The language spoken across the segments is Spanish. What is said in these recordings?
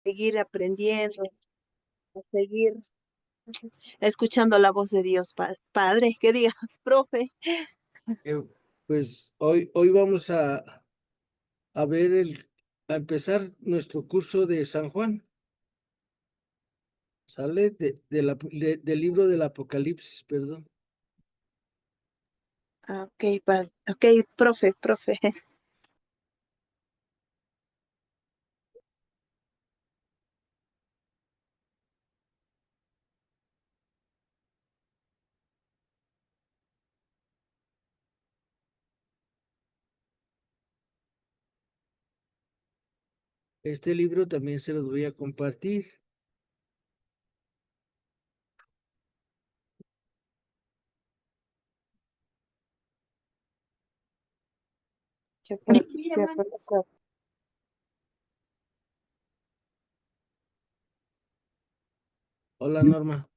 seguir aprendiendo, a seguir escuchando la voz de Dios, Padre, que diga, profe. Eh, Pues hoy vamos a ver a empezar nuestro curso de San Juan. ¿Sale? Del libro del Apocalipsis, perdón. Ok, ok, profe. Este libro también se los voy a compartir. Ya, profesor. Hola, Norma.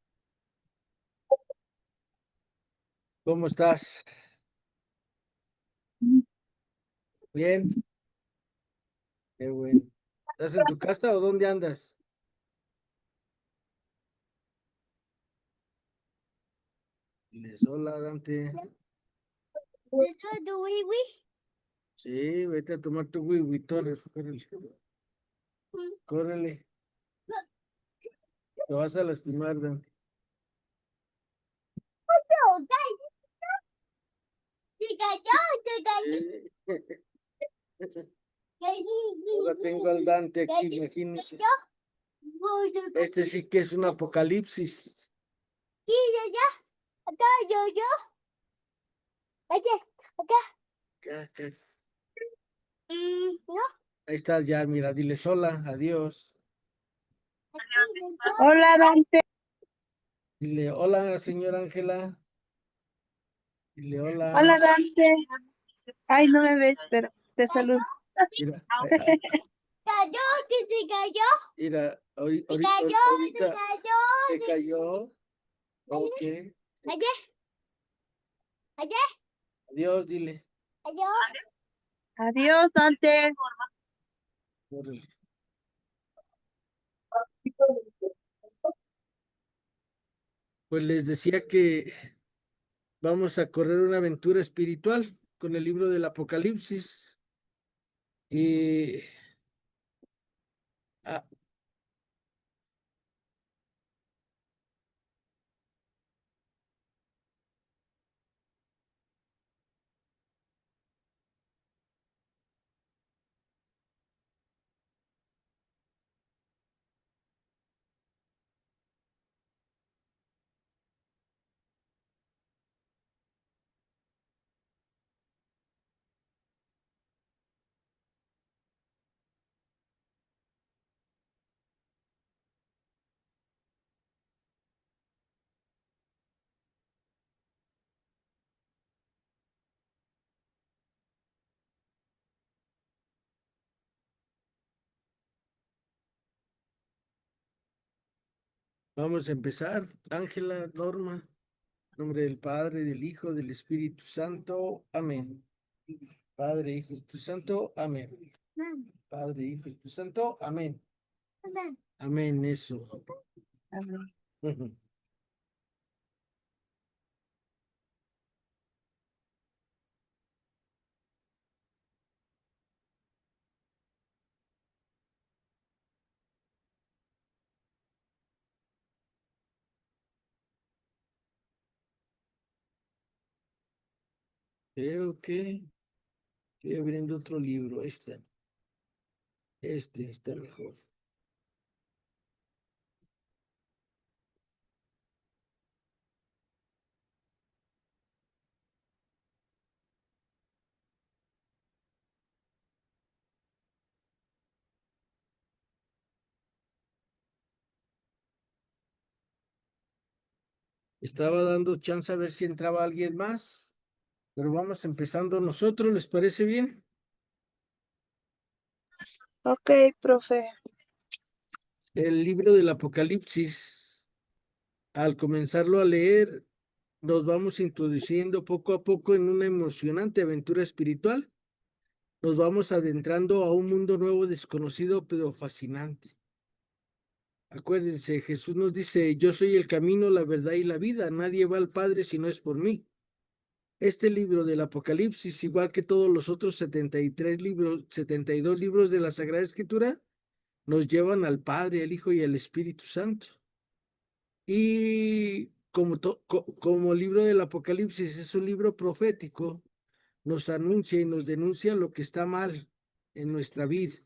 ¿Cómo estás? Bien, qué bueno. ¿Estás en tu casa o dónde andas? Diles, hola, Dante. Sí, vete a tomar tu wiwi, Torres, córrele. Córrele, te vas a lastimar, Dante. Ahora tengo al Dante aquí, imagínense. Este sí que es un apocalipsis. Ahí estás ya, mira, diles hola, adiós. Hola, Dante. Dile hola, señora Ángela. Dile hola. Hola, Dante. Ay, no me ves, pero te saludo. Mira, mira, ahorita se cayó. Ok. Adiós, dile. Adiós, Dante. Órale. Pues les decía que vamos a correr una aventura espiritual con el libro del Apocalipsis. Y ah, vamos a empezar. Ángela, Norma, en nombre del Padre, del Hijo, del Espíritu Santo. Amén. Padre, Hijo, Espíritu Santo. Amén. Padre, Hijo, Espíritu Santo. Amén. Amén, eso. Creo que estoy abriendo otro libro. Este está mejor. Estaba dando chance a ver si entraba alguien más, pero vamos empezando nosotros, ¿les parece bien? Ok, profe. El libro del Apocalipsis, al comenzarlo a leer, nos vamos introduciendo poco a poco en una emocionante aventura espiritual. Nos vamos adentrando a un mundo nuevo, desconocido, pero fascinante. Acuérdense, Jesús nos dice, yo soy el camino, la verdad y la vida. Nadie va al Padre si no es por mí. Este libro del Apocalipsis, igual que todos los otros 73 libros, 72 libros de la Sagrada Escritura, nos llevan al Padre, al Hijo y al Espíritu Santo. Y como libro del Apocalipsis es un libro profético, nos anuncia y nos denuncia lo que está mal en nuestra vida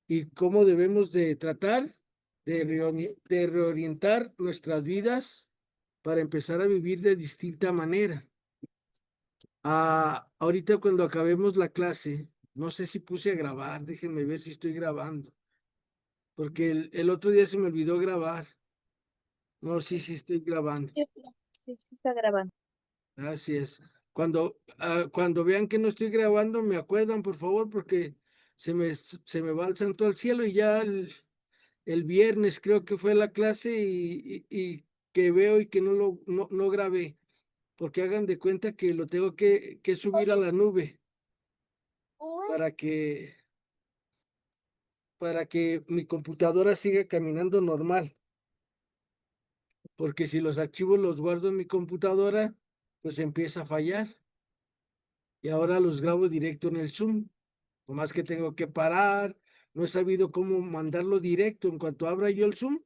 y cómo debemos de tratar de reorientar nuestras vidas para empezar a vivir de distinta manera. Ahorita cuando acabemos la clase, no sé si puse a grabar, déjenme ver si estoy grabando, porque el otro día se me olvidó grabar. No, sí estoy grabando. Sí, sí, sí está grabando. Así es. Cuando vean que no estoy grabando, me acuerdan, por favor, porque se me va el santo al cielo y ya el viernes creo que fue la clase y que veo y que no grabé, porque hagan de cuenta que lo tengo que subir a la nube para que, para que mi computadora siga caminando normal, porque si los archivos los guardo en mi computadora, pues empieza a fallar y ahora los grabo directo en el Zoom. Más que tengo que parar, no he sabido cómo mandarlo directo en cuanto abra yo el Zoom,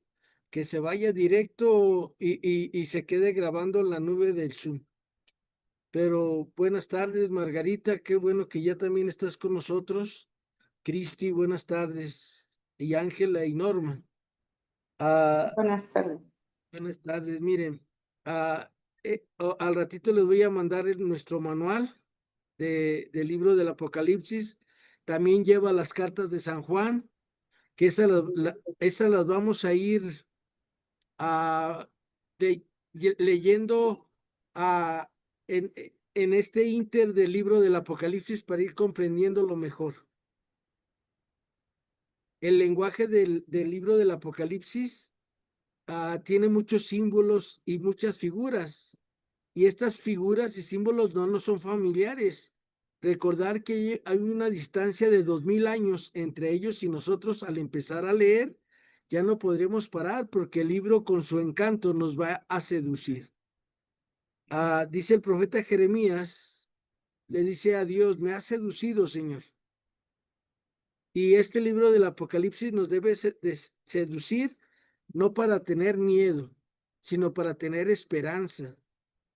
que se vaya directo y se quede grabando en la nube del Zoom. Pero buenas tardes, Margarita, qué bueno que ya también estás con nosotros. Cristi, buenas tardes. Y Ángela y Norma. Ah, Buenas tardes. buenas tardes, miren. ah, Al ratito les voy a mandar nuestro manual del libro del Apocalipsis. También lleva las cartas de San Juan, que esas las vamos a ir a, leyendo a, en este inter del libro del Apocalipsis para ir comprendiéndolo mejor. El lenguaje del libro del Apocalipsis tiene muchos símbolos y muchas figuras. Y estas figuras y símbolos no nos son familiares. Recordar que hay una distancia de 2000 años entre ellos y nosotros al empezar a leer, ya no podremos parar porque el libro con su encanto nos va a seducir. Dice el profeta Jeremías, le dice a Dios, me has seducido, Señor. Y este libro del Apocalipsis nos debe seducir no para tener miedo, sino para tener esperanza,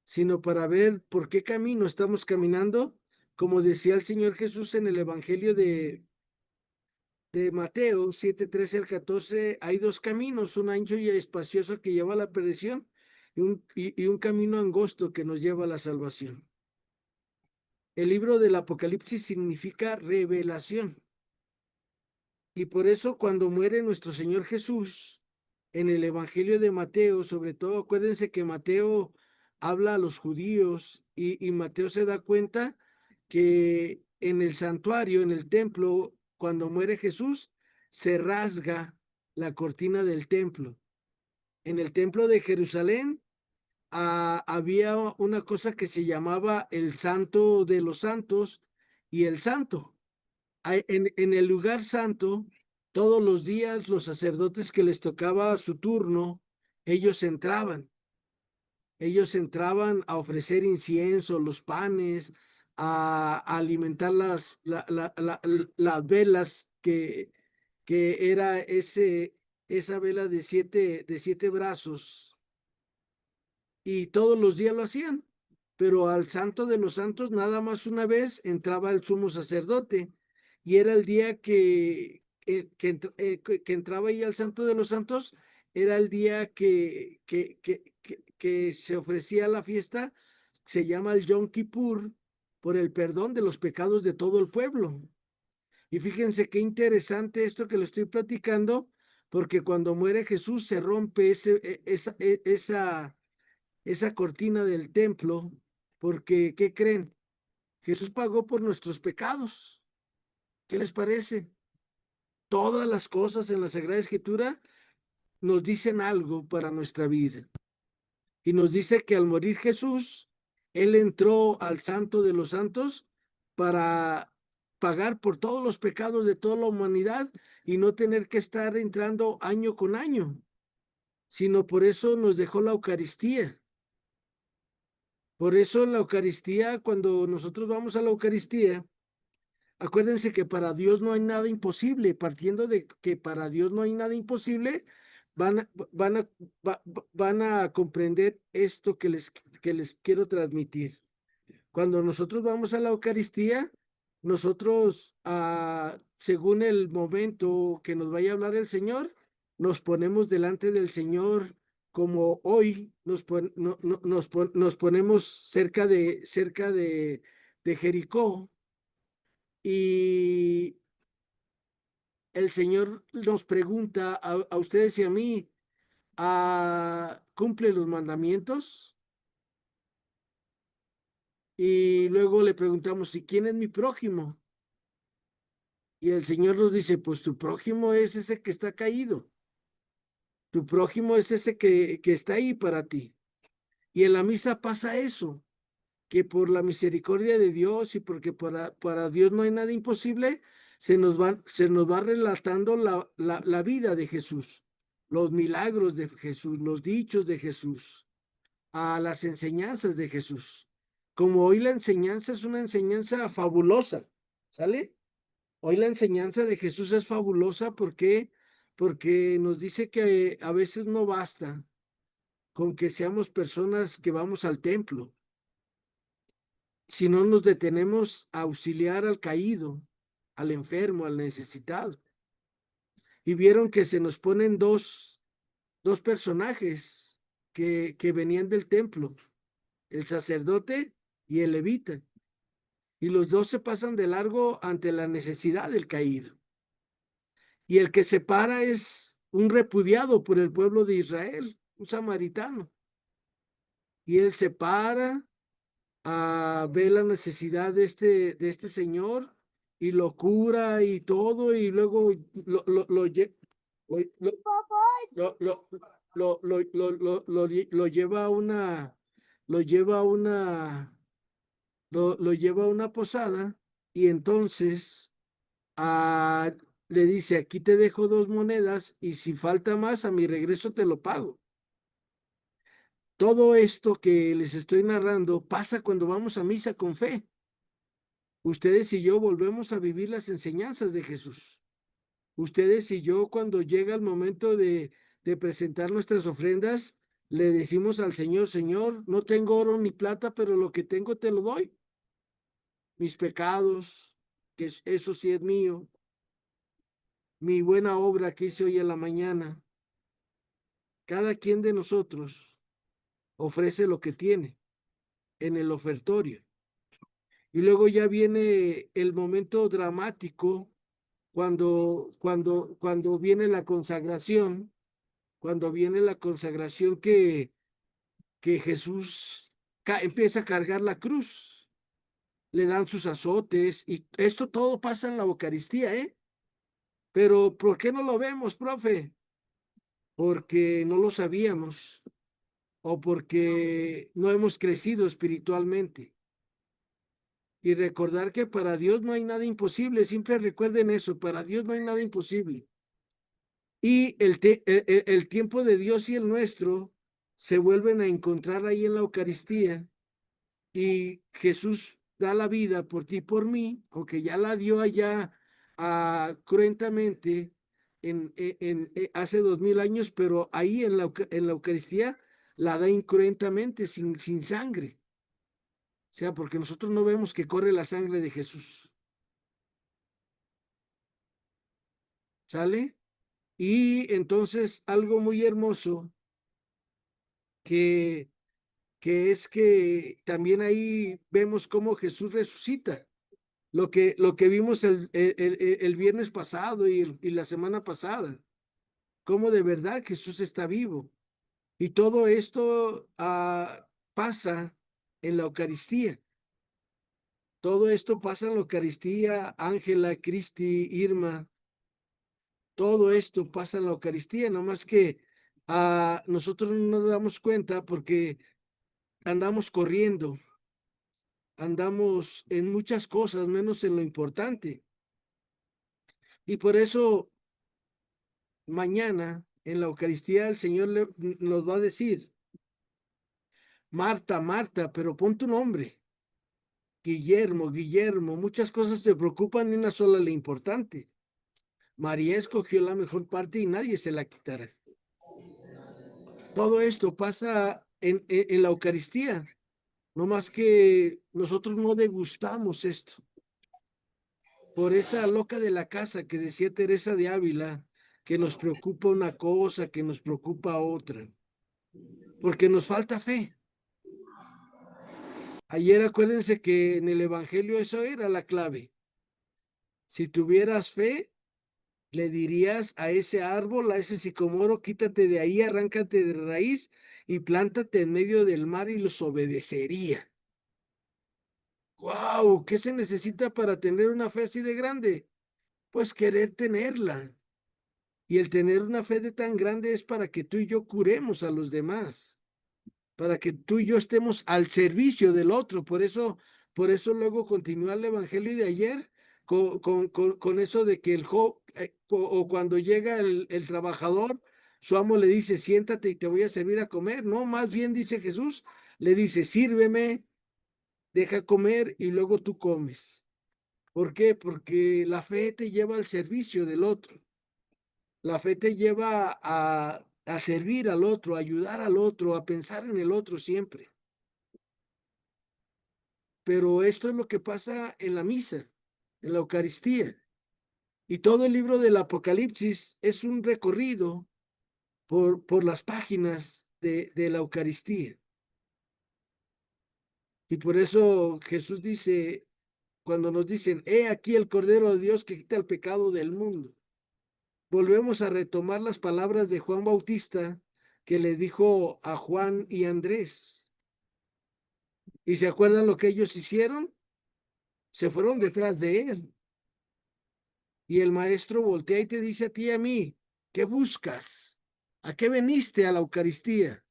sino para ver por qué camino estamos caminando. Como decía el Señor Jesús en el Evangelio de Mateo 7:13 al 14, hay dos caminos, un ancho y espacioso que lleva a la perdición y un camino angosto que nos lleva a la salvación. El libro del Apocalipsis significa revelación. Y por eso cuando muere nuestro Señor Jesús en el Evangelio de Mateo, sobre todo acuérdense que Mateo habla a los judíos y Mateo se da cuenta que en el santuario, en el templo, cuando muere Jesús, se rasga la cortina del templo. En el templo de Jerusalén había una cosa que se llamaba el Santo de los Santos y el Santo. En el lugar santo, todos los días los sacerdotes que les tocaba su turno, ellos entraban. Ellos entraban a ofrecer incienso, los panes, a alimentar las velas que era esa vela de siete brazos. Y todos los días lo hacían. Pero al Santo de los Santos nada más una vez entraba el sumo sacerdote y era el día que entraba ahí al Santo de los Santos, era el día que se ofrecía la fiesta, se llama el Yom Kippur, por el perdón de los pecados de todo el pueblo. Y fíjense qué interesante esto que le estoy platicando, porque cuando muere Jesús se rompe esa cortina del templo, porque, ¿qué creen? Jesús pagó por nuestros pecados. ¿Qué les parece? Todas las cosas en la Sagrada Escritura nos dicen algo para nuestra vida. Y nos dice que al morir Jesús, Él entró al Santo de los Santos para pagar por todos los pecados de toda la humanidad y no tener que estar entrando año con año, sino por eso nos dejó la Eucaristía. Por eso en la Eucaristía, cuando nosotros vamos a la Eucaristía, acuérdense que para Dios no hay nada imposible. Partiendo de que para Dios no hay nada imposible, van a comprender esto que les quiero transmitir. Cuando nosotros vamos a la Eucaristía, nosotros, según el momento que nos vaya a hablar el Señor, nos ponemos delante del Señor, como hoy nos ponemos de Jericó, y el Señor nos pregunta a ustedes y a mí, ¿cumple los mandamientos? Y luego le preguntamos, ¿y quién es mi prójimo? Y el Señor nos dice, pues tu prójimo es ese que está caído. Tu prójimo es ese que está ahí para ti. Y en la misa pasa eso, que por la misericordia de Dios y porque para Dios no hay nada imposible, se nos va relatando la vida de Jesús, los milagros de Jesús, los dichos de Jesús, a las enseñanzas de Jesús. Como hoy la enseñanza es una enseñanza fabulosa, ¿sale? Hoy la enseñanza de Jesús es fabulosa porque nos dice que a veces no basta con que seamos personas que vamos al templo, si no nos detenemos a auxiliar al caído, al enfermo, al necesitado. Y vieron que se nos ponen dos personajes que venían del templo, el sacerdote y el levita. Y los dos se pasan de largo ante la necesidad del caído. Y el que se para es un repudiado por el pueblo de Israel, un samaritano. Y él se para a ver la necesidad de este señor y lo cura y todo, y luego lo lleva a una, lo lleva a una, lo lleva a una posada, y entonces ah, le dice, aquí te dejo 2 monedas y si falta más, a mi regreso te lo pago. Todo esto que les estoy narrando pasa cuando vamos a misa con fe. Ustedes y yo volvemos a vivir las enseñanzas de Jesús. Ustedes y yo, cuando llega el momento de presentar nuestras ofrendas, le decimos al Señor, Señor, no tengo oro ni plata, pero lo que tengo te lo doy. Mis pecados, eso sí es mío. Mi buena obra que hice hoy en la mañana. Cada quien de nosotros ofrece lo que tiene en el ofertorio. Y luego ya viene el momento dramático cuando viene la consagración, cuando viene la consagración que Jesús empieza a cargar la cruz, le dan sus azotes, y esto todo pasa en la Eucaristía, ¿eh? Pero ¿por qué no lo vemos, profe? Porque no lo sabíamos o porque no hemos crecido espiritualmente. Y recordar que para Dios no hay nada imposible, siempre recuerden eso, para Dios no hay nada imposible. Y el tiempo de Dios y el nuestro se vuelven a encontrar ahí en la Eucaristía, y Jesús da la vida por ti y por mí, aunque ya la dio allá cruentamente hace 2000 años, pero ahí en la Eucaristía la da incruentamente, sin sangre. O sea, porque nosotros no vemos que corre la sangre de Jesús. ¿Sale? Y entonces algo muy hermoso que, que es que también ahí vemos cómo Jesús resucita. Lo que vimos el viernes pasado y la semana pasada, cómo de verdad Jesús está vivo. Y todo esto pasa en la Eucaristía. Todo esto pasa en la Eucaristía, Ángela, Cristi, Irma. Todo esto pasa en la Eucaristía, nomás que nosotros no nos damos cuenta porque andamos corriendo, andamos en muchas cosas, menos en lo importante. Y por eso mañana en la Eucaristía el Señor nos va a decir, Marta, Marta, pero pon tu nombre. Guillermo, Guillermo, muchas cosas te preocupan y una sola la importante. María escogió la mejor parte y nadie se la quitará. Todo esto pasa en la Eucaristía, no más que nosotros no degustamos esto. Por esa loca de la casa que decía Teresa de Ávila, que nos preocupa una cosa, que nos preocupa otra, porque nos falta fe. Ayer acuérdense que en el Evangelio eso era la clave. Si tuvieras fe, le dirías a ese árbol, a ese sicomoro, quítate de ahí, arráncate de raíz y plántate en medio del mar y los obedecería. ¡Guau! ¿Qué se necesita para tener una fe así de grande? Pues querer tenerla. Y el tener una fe de tan grande es para que tú y yo curemos a los demás, para que tú y yo estemos al servicio del otro. Por eso luego continúa el Evangelio de ayer con eso de que o cuando llega el trabajador, su amo le dice, siéntate y te voy a servir a comer. No, más bien dice Jesús, le dice, sírveme, deja comer y luego tú comes. ¿Por qué? Porque la fe te lleva al servicio del otro. La fe te lleva a servir al otro, a ayudar al otro, a pensar en el otro siempre. Pero esto es lo que pasa en la misa, en la Eucaristía. Y todo el libro del Apocalipsis es un recorrido por las páginas de la Eucaristía. Y por eso Jesús dice, cuando nos dicen, he aquí el Cordero de Dios que quita el pecado del mundo, volvemos a retomar las palabras de Juan Bautista que le dijo a Juan y Andrés. ¿Y se acuerdan lo que ellos hicieron? Se fueron detrás de él. Y el maestro voltea y te dice a ti y a mí, ¿qué buscas? ¿A qué veniste a la Eucaristía?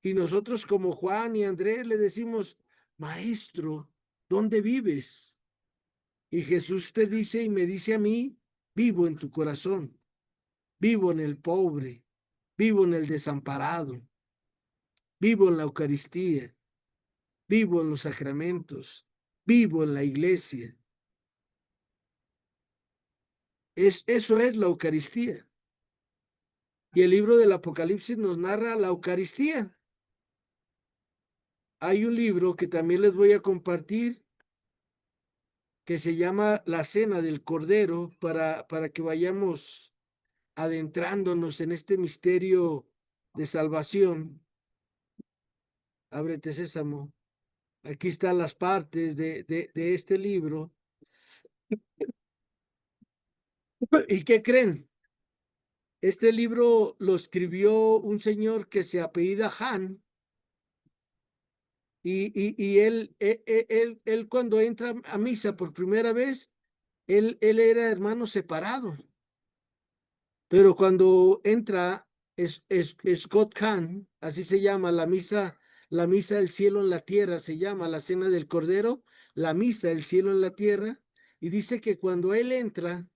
Y nosotros como Juan y Andrés le decimos, maestro, ¿dónde vives? Y Jesús te dice y me dice a mí, vivo en tu corazón, vivo en el pobre, vivo en el desamparado, vivo en la Eucaristía, vivo en los sacramentos, vivo en la iglesia. Eso es la Eucaristía. Y el libro del Apocalipsis nos narra la Eucaristía. Hay un libro que también les voy a compartir que se llama La Cena del Cordero para que vayamos adentrándonos en este misterio de salvación. Ábrete, Sésamo. Aquí están las partes de este libro. ¿Y qué creen? Este libro lo escribió un señor que se apellida Han y él cuando entra a misa por primera vez, él era hermano separado, pero cuando entra Scott Hahn, así se llama la misa del cielo en la tierra, se llama la cena del Cordero, la misa del cielo en la tierra, y dice que cuando él entra,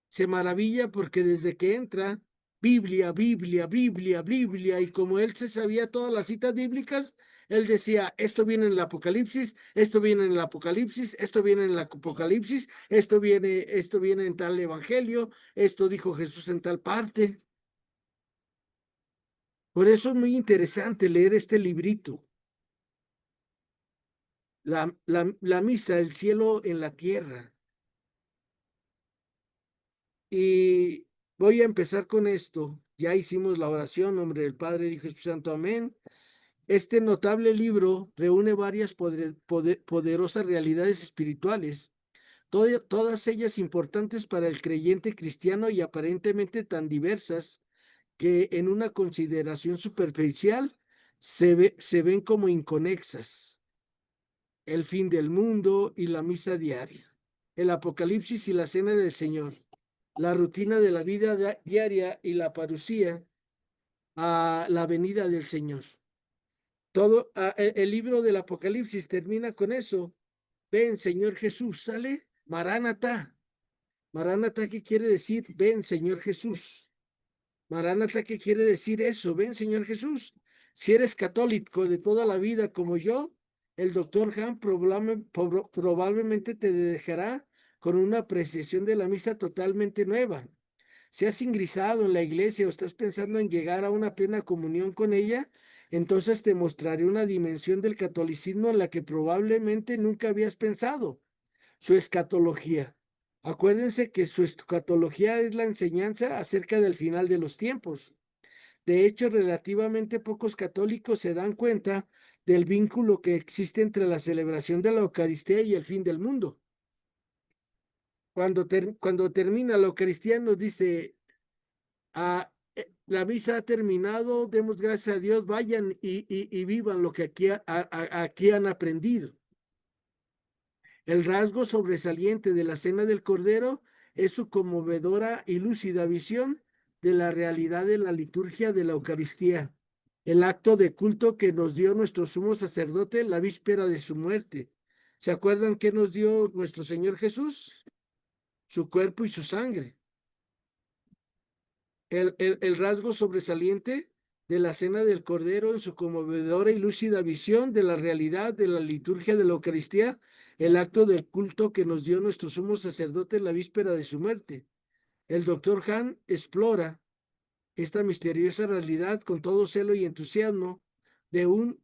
se maravilla porque desde que entra, Biblia, Biblia, Biblia, Biblia, y como él se sabía todas las citas bíblicas, él decía, esto viene en el Apocalipsis, esto viene en el Apocalipsis, esto viene en el Apocalipsis, esto viene en tal evangelio, esto dijo Jesús en tal parte. Por eso es muy interesante leer este librito, la misa, el cielo en la tierra. Y voy a empezar con esto. Ya hicimos la oración, en nombre del Padre, del Hijo y Espíritu Santo. Amén. Este notable libro reúne varias poderosas realidades espirituales, todas ellas importantes para el creyente cristiano y aparentemente tan diversas que en una consideración superficial se ven como inconexas. El fin del mundo y la misa diaria, el Apocalipsis y la cena del Señor, la rutina de la vida diaria y la parucía a la venida del Señor. todo el libro del Apocalipsis termina con eso. Ven, Señor Jesús, ¿sale? Maránata. Maránata, ¿qué quiere decir? Ven, Señor Jesús. Maránata, ¿qué quiere decir eso? Ven, Señor Jesús. Si eres católico de toda la vida como yo, el doctor Han probablemente te dejará con una apreciación de la misa totalmente nueva. Si has ingresado en la iglesia o estás pensando en llegar a una plena comunión con ella, entonces te mostraré una dimensión del catolicismo en la que probablemente nunca habías pensado: su escatología. Acuérdense que su escatología es la enseñanza acerca del final de los tiempos. De hecho, relativamente pocos católicos se dan cuenta del vínculo que existe entre la celebración de la Eucaristía y el fin del mundo. Cuando termina la Eucaristía nos dice: la misa ha terminado, demos gracias a Dios, vayan y vivan lo que aquí han aprendido. El rasgo sobresaliente de la Cena del Cordero es su conmovedora y lúcida visión de la realidad de la liturgia de la Eucaristía, el acto de culto que nos dio nuestro sumo sacerdote la víspera de su muerte. ¿Se acuerdan qué nos dio nuestro Señor Jesús? Su cuerpo y su sangre. El rasgo sobresaliente de la Cena del Cordero en su conmovedora y lúcida visión de la realidad de la liturgia de la Eucaristía, el acto del culto que nos dio nuestro sumo sacerdote en la víspera de su muerte. El doctor Han explora esta misteriosa realidad con todo celo y entusiasmo de un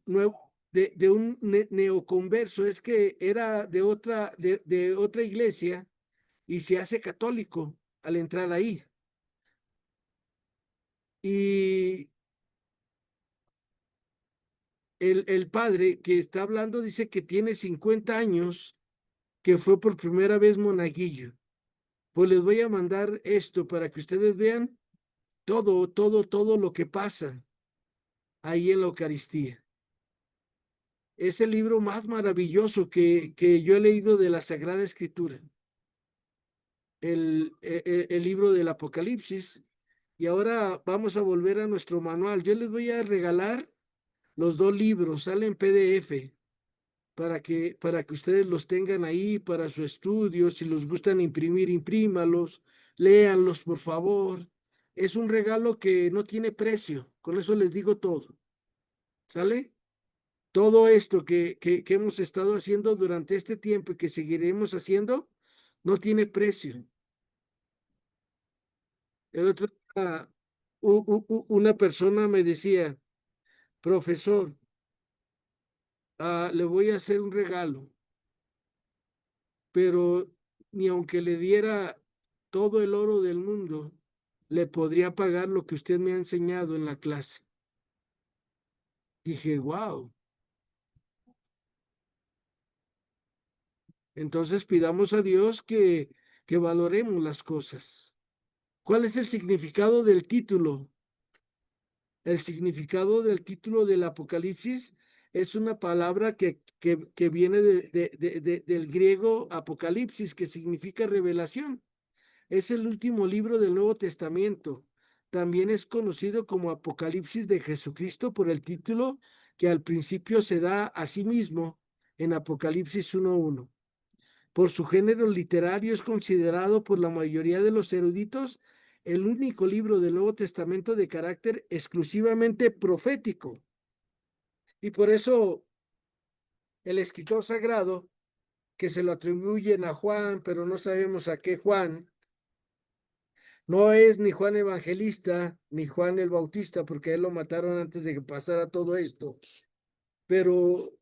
neoconverso. Es que era de otra iglesia y se hace católico al entrar ahí. Y el padre que está hablando dice que tiene 50 años, que fue por primera vez monaguillo. Pues les voy a mandar esto para que ustedes vean todo lo que pasa ahí en la Eucaristía. Es el libro más maravilloso que yo he leído de la Sagrada Escritura. El libro del Apocalipsis. Y ahora vamos a volver a nuestro manual. Yo les voy a regalar los dos libros, salen PDF. Para que ustedes los tengan ahí para su estudio. Si los gustan imprimir, imprímalos, léanlos, por favor. Es un regalo que no tiene precio, con eso les digo todo. ¿Sale? Todo esto que hemos estado haciendo durante este tiempo y que seguiremos haciendo, no tiene precio. El otro día, una persona me decía: profesor, le voy a hacer un regalo, pero ni aunque le diera todo el oro del mundo, le podría pagar lo que usted me ha enseñado en la clase. Dije, wow. Entonces pidamos a Dios que valoremos las cosas. ¿Cuál es el significado del título? El significado del título del Apocalipsis es una palabra que viene del griego apocalipsis, que significa revelación. Es el último libro del Nuevo Testamento. También es conocido como Apocalipsis de Jesucristo por el título que al principio se da a sí mismo en Apocalipsis 1:1. Por su género literario es considerado por la mayoría de los eruditos el único libro del Nuevo Testamento de carácter exclusivamente profético. Y por eso el escritor sagrado, que se lo atribuyen a Juan, pero no sabemos a qué Juan, no es ni Juan Evangelista ni Juan el Bautista, porque a él lo mataron antes de que pasara todo esto. Pero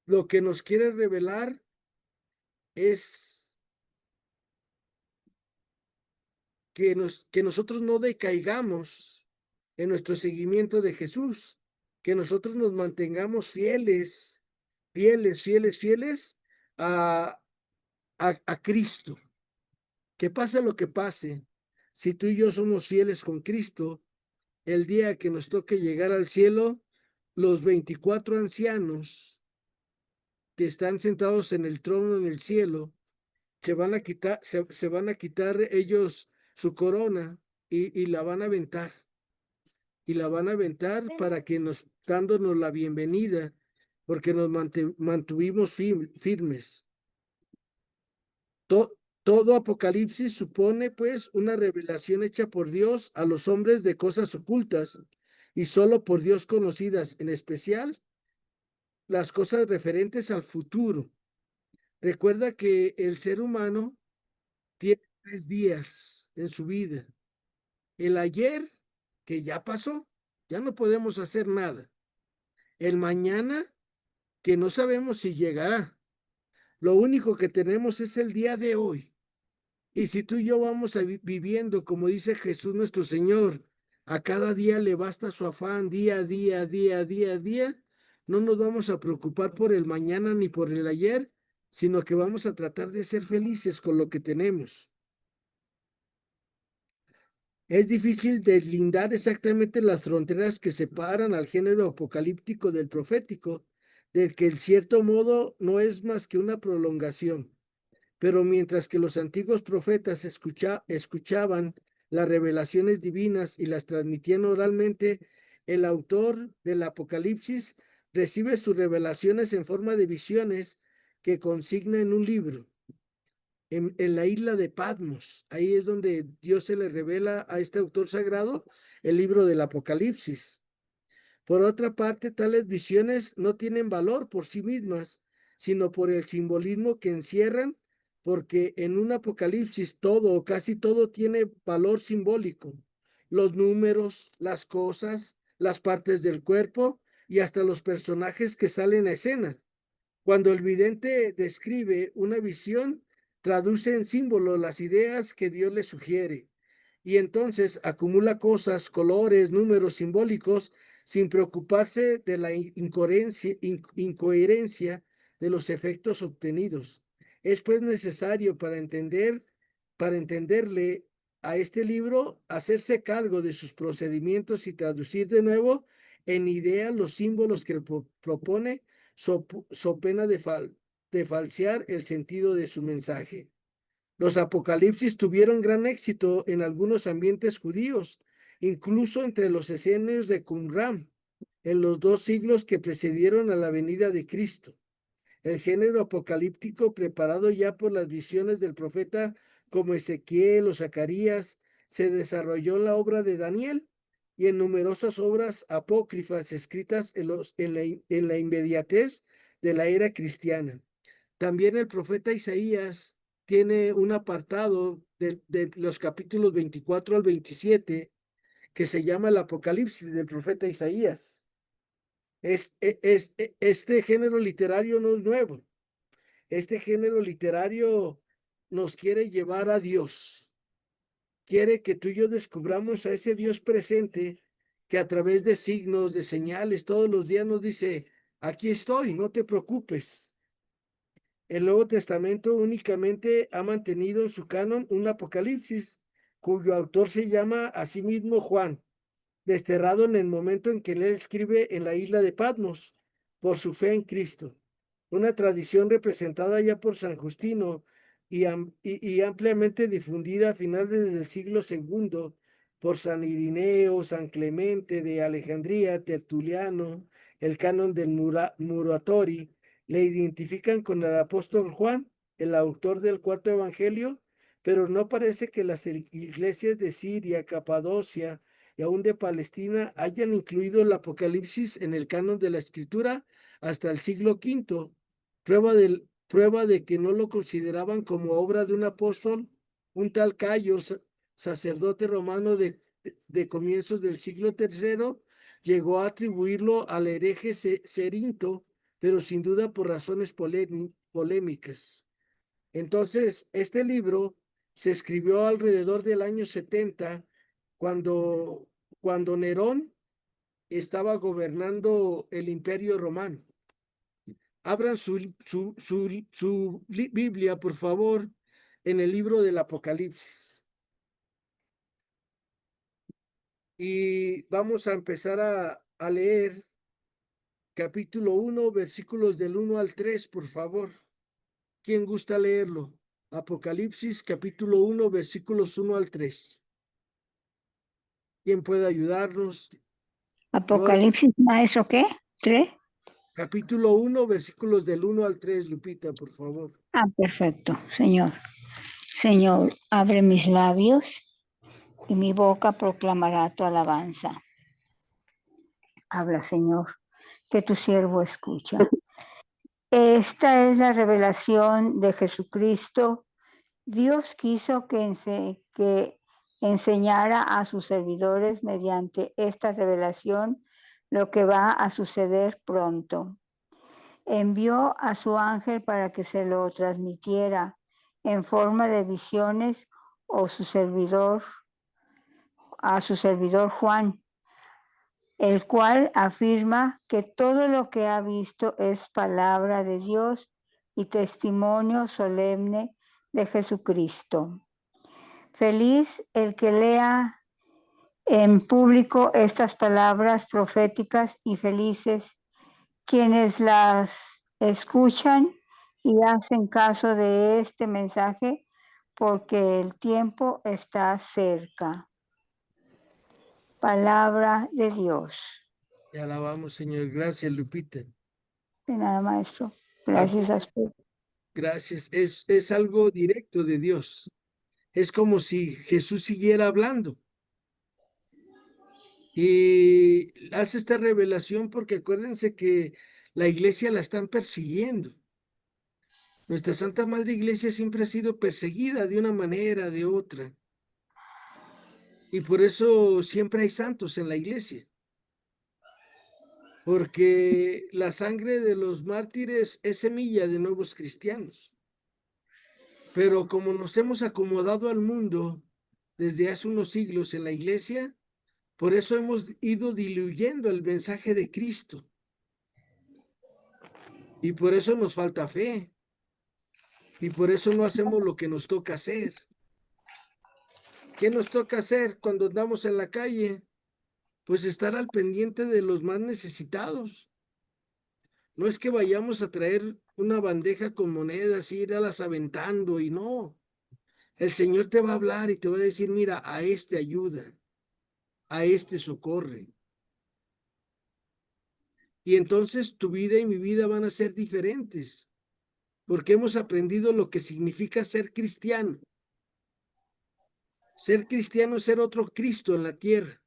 lo que nos quiere revelar es que nosotros no decaigamos en nuestro seguimiento de Jesús, que nosotros nos mantengamos fieles a Cristo. Que pase lo que pase, si tú y yo somos fieles con Cristo, el día que nos toque llegar al cielo, los 24 ancianos que están sentados en el trono en el cielo, se van a quitar ellos su corona y la van a aventar. y la van a aventar para que dándonos la bienvenida, porque nos mantuvimos firmes. Todo Apocalipsis supone, pues, una revelación hecha por Dios a los hombres de cosas ocultas y solo por Dios conocidas, en especial las cosas referentes al futuro. Recuerda que el ser humano tiene 3 días en su vida. El ayer, que ya pasó, ya no podemos hacer nada. El mañana, que no sabemos si llegará. Lo único que tenemos es el día de hoy. Y si tú y yo vamos viviendo, como dice Jesús nuestro Señor, a cada día le basta su afán, día a día, día a día, día, no nos vamos a preocupar por el mañana ni por el ayer, sino que vamos a tratar de ser felices con lo que tenemos. Es difícil deslindar exactamente las fronteras que separan al género apocalíptico del profético, del que en cierto modo no es más que una prolongación. Pero mientras que los antiguos profetas escuchaban las revelaciones divinas y las transmitían oralmente, el autor del Apocalipsis recibe sus revelaciones en forma de visiones que consigna en un libro. En la isla de Patmos, ahí es donde Dios se le revela a este autor sagrado el libro del Apocalipsis. Por otra parte, tales visiones no tienen valor por sí mismas, sino por el simbolismo que encierran, porque en un apocalipsis todo o casi todo tiene valor simbólico. Los números, las cosas, las partes del cuerpo y hasta los personajes que salen a escena. Cuando el vidente describe una visión, traduce en símbolo las ideas que Dios le sugiere y entonces acumula cosas, colores, números simbólicos sin preocuparse de la incoherencia de los efectos obtenidos. Es pues necesario para entenderle a este libro, hacerse cargo de sus procedimientos y traducir de nuevo en idea los símbolos que propone, so pena de falsear el sentido de su mensaje. Los apocalipsis tuvieron gran éxito en algunos ambientes judíos, incluso entre los esenios de Qumran, en los 2 siglos que precedieron a la venida de Cristo. El género apocalíptico, preparado ya por las visiones del profeta como Ezequiel o Zacarías, se desarrolló en la obra de Daniel y en numerosas obras apócrifas escritas en la inmediatez de la era cristiana. También el profeta Isaías tiene un apartado de los capítulos 24 al 27 que se llama el Apocalipsis del profeta Isaías. Este género literario no es nuevo. Este género literario nos quiere llevar a Dios. Quiere que tú y yo descubramos a ese Dios presente que a través de signos, de señales, todos los días nos dice, aquí estoy, no te preocupes. El Nuevo Testamento únicamente ha mantenido en su canon un Apocalipsis, cuyo autor se llama a sí mismo Juan, desterrado en el momento en que él escribe en la isla de Patmos, por su fe en Cristo. Una tradición representada ya por San Justino y ampliamente difundida a finales del siglo II por San Irineo, San Clemente de Alejandría, Tertuliano, el canon del Muratori, le identifican con el apóstol Juan, el autor del cuarto evangelio, pero no parece que las iglesias de Siria, Capadocia y aún de Palestina hayan incluido el Apocalipsis en el canon de la escritura hasta el siglo V, prueba de que no lo consideraban como obra de un apóstol, un tal Cayo, sacerdote romano de comienzos del siglo III, llegó a atribuirlo al hereje Cerinto, pero sin duda por razones polémicas. Entonces, este libro se escribió alrededor del año 70, cuando, cuando Nerón estaba gobernando el Imperio Romano. Abran su Biblia, por favor, en el libro del Apocalipsis. Y vamos a empezar a leer capítulo 1, versículos del 1 al 3, por favor. ¿Quién gusta leerlo? Apocalipsis, capítulo 1, versículos 1 al 3. ¿Quién puede ayudarnos? No, Apocalipsis, maestro, ¿qué? ¿Tres? capítulo 1, versículos del 1 al 3, Lupita, por favor. Ah, perfecto, Señor. Señor, abre mis labios y mi boca proclamará tu alabanza. Habla, Señor, que tu siervo escucha. Esta es la revelación de Jesucristo. Dios quiso que enseñara a sus servidores mediante esta revelación lo que va a suceder pronto. Envió a su ángel para que se lo transmitiera en forma de visiones o a su servidor Juan, el cual afirma que todo lo que ha visto es palabra de Dios y testimonio solemne de Jesucristo. Feliz el que lea en público estas palabras proféticas y felices quienes las escuchan y hacen caso de este mensaje porque el tiempo está cerca. Palabra de Dios. Te alabamos, Señor. Gracias, Lupita. De nada, maestro. Aquí, Gracias a usted. gracias. Es algo directo de Dios. Es como si Jesús siguiera hablando. Y hace esta revelación porque acuérdense que la iglesia la están persiguiendo. Nuestra Santa Madre Iglesia siempre ha sido perseguida de una manera, de otra. Y por eso siempre hay santos en la iglesia. Porque la sangre de los mártires es semilla de nuevos cristianos. Pero como nos hemos acomodado al mundo desde hace unos siglos en la iglesia, por eso hemos ido diluyendo el mensaje de Cristo. Y por eso nos falta fe. Y por eso no hacemos lo que nos toca hacer. ¿Qué nos toca hacer cuando andamos en la calle? Pues estar al pendiente de los más necesitados. No es que vayamos a traer una bandeja con monedas y irlas aventando y no. El Señor te va a hablar y te va a decir, mira, a este ayuda, a este socorre. Y entonces tu vida y mi vida van a ser diferentes, porque hemos aprendido lo que significa ser cristiano. Ser cristiano es ser otro Cristo en la tierra.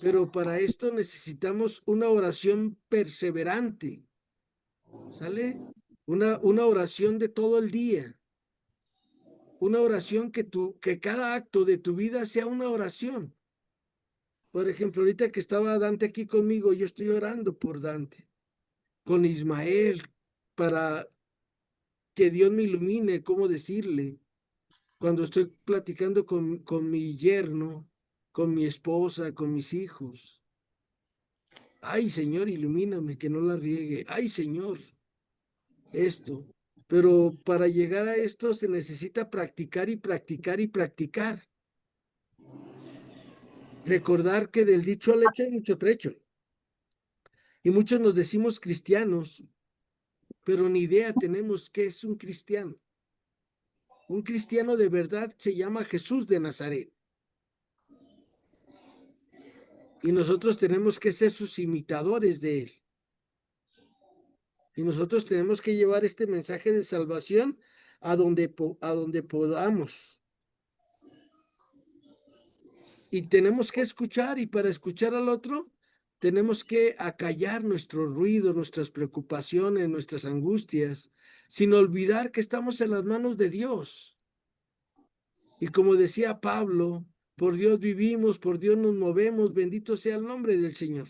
Pero para esto necesitamos una oración perseverante, ¿sale? Una oración de todo el día. Una oración que cada acto de tu vida sea una oración. Por ejemplo, ahorita que estaba Dante aquí conmigo, yo estoy orando por Dante, con Ismael, para que Dios me ilumine cómo decirle. Cuando estoy platicando con mi yerno, con mi esposa, con mis hijos. Ay, Señor, ilumíname, que no la riegue. Ay, Señor, esto. Pero para llegar a esto se necesita practicar y practicar y practicar. Recordar que del dicho al hecho hay mucho trecho. Y muchos nos decimos cristianos, pero ni idea tenemos qué es un cristiano. Un cristiano de verdad se llama Jesús de Nazaret. Y nosotros tenemos que ser sus imitadores de él. Y nosotros tenemos que llevar este mensaje de salvación a donde podamos. Y tenemos que escuchar, y para escuchar al otro, tenemos que acallar nuestro ruido, nuestras preocupaciones, nuestras angustias, sin olvidar que estamos en las manos de Dios. Y como decía Pablo, por Dios vivimos, por Dios nos movemos, bendito sea el nombre del Señor.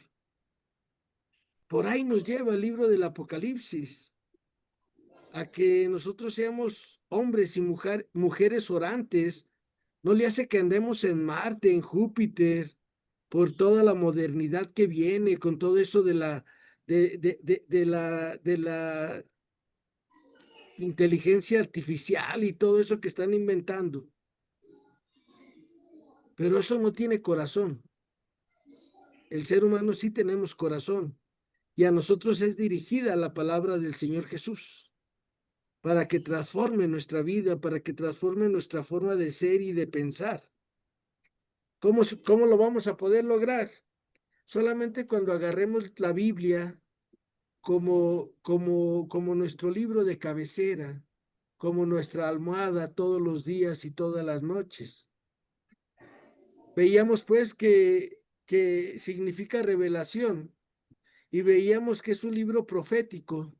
Por ahí nos lleva el libro del Apocalipsis, a que nosotros seamos hombres y mujeres orantes. No le hace que andemos en Marte, en Júpiter, por toda la modernidad que viene, con todo eso de la inteligencia artificial y todo eso que están inventando. Pero eso no tiene corazón. El ser humano sí tenemos corazón y a nosotros es dirigida la palabra del Señor Jesús para que transforme nuestra vida, para que transforme nuestra forma de ser y de pensar. ¿Cómo lo vamos a poder lograr? Solamente cuando agarremos la Biblia como nuestro libro de cabecera, como nuestra almohada todos los días y todas las noches. Veíamos pues que significa revelación y veíamos que es un libro profético.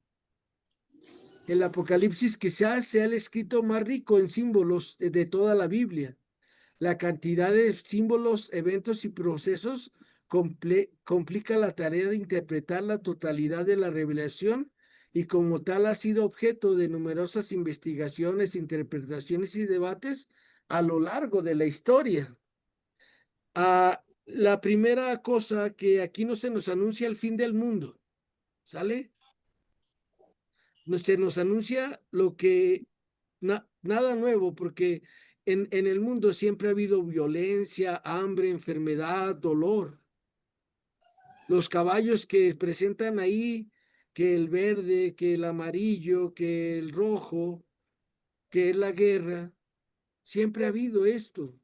El Apocalipsis quizás sea el escrito más rico en símbolos de toda la Biblia. La cantidad de símbolos, eventos y procesos complica la tarea de interpretar la totalidad de la revelación y como tal ha sido objeto de numerosas investigaciones, interpretaciones y debates a lo largo de la historia. La primera cosa que aquí no se nos anuncia el fin del mundo, ¿sale? Se nos anuncia lo que nada nuevo, porque en el mundo siempre ha habido violencia, hambre, enfermedad, dolor. Los caballos que presentan ahí, que el verde, que el amarillo, que el rojo, que es la guerra, siempre ha habido esto.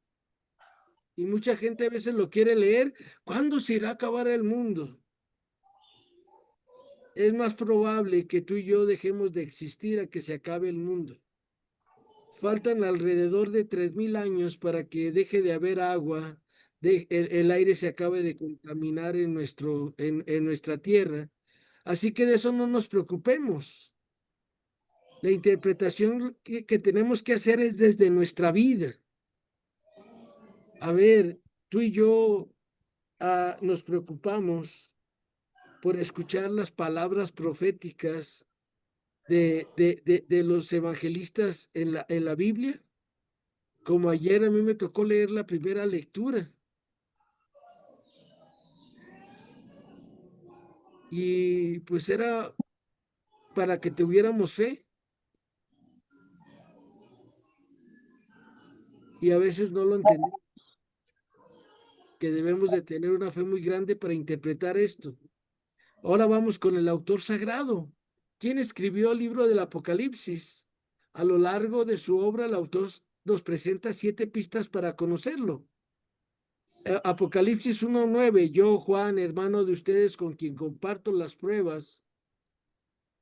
Y mucha gente a veces lo quiere leer. ¿Cuándo se irá a acabar el mundo? Es más probable que tú y yo dejemos de existir a que se acabe el mundo. Faltan alrededor de 3000 años para que deje de haber agua, el aire se acabe de contaminar en nuestra tierra. Así que de eso no nos preocupemos. La interpretación que tenemos que hacer es desde nuestra vida. A ver, tú y yo nos preocupamos por escuchar las palabras proféticas de los evangelistas en la Biblia. Como ayer a mí me tocó leer la primera lectura. Y pues era para que tuviéramos fe. Y a veces no lo entendemos, que debemos de tener una fe muy grande para interpretar esto. Ahora vamos con el autor sagrado. ¿Quién escribió el libro del Apocalipsis? A lo largo de su obra, el autor nos presenta 7 pistas para conocerlo. Apocalipsis 1:9, yo, Juan, hermano de ustedes con quien comparto las pruebas.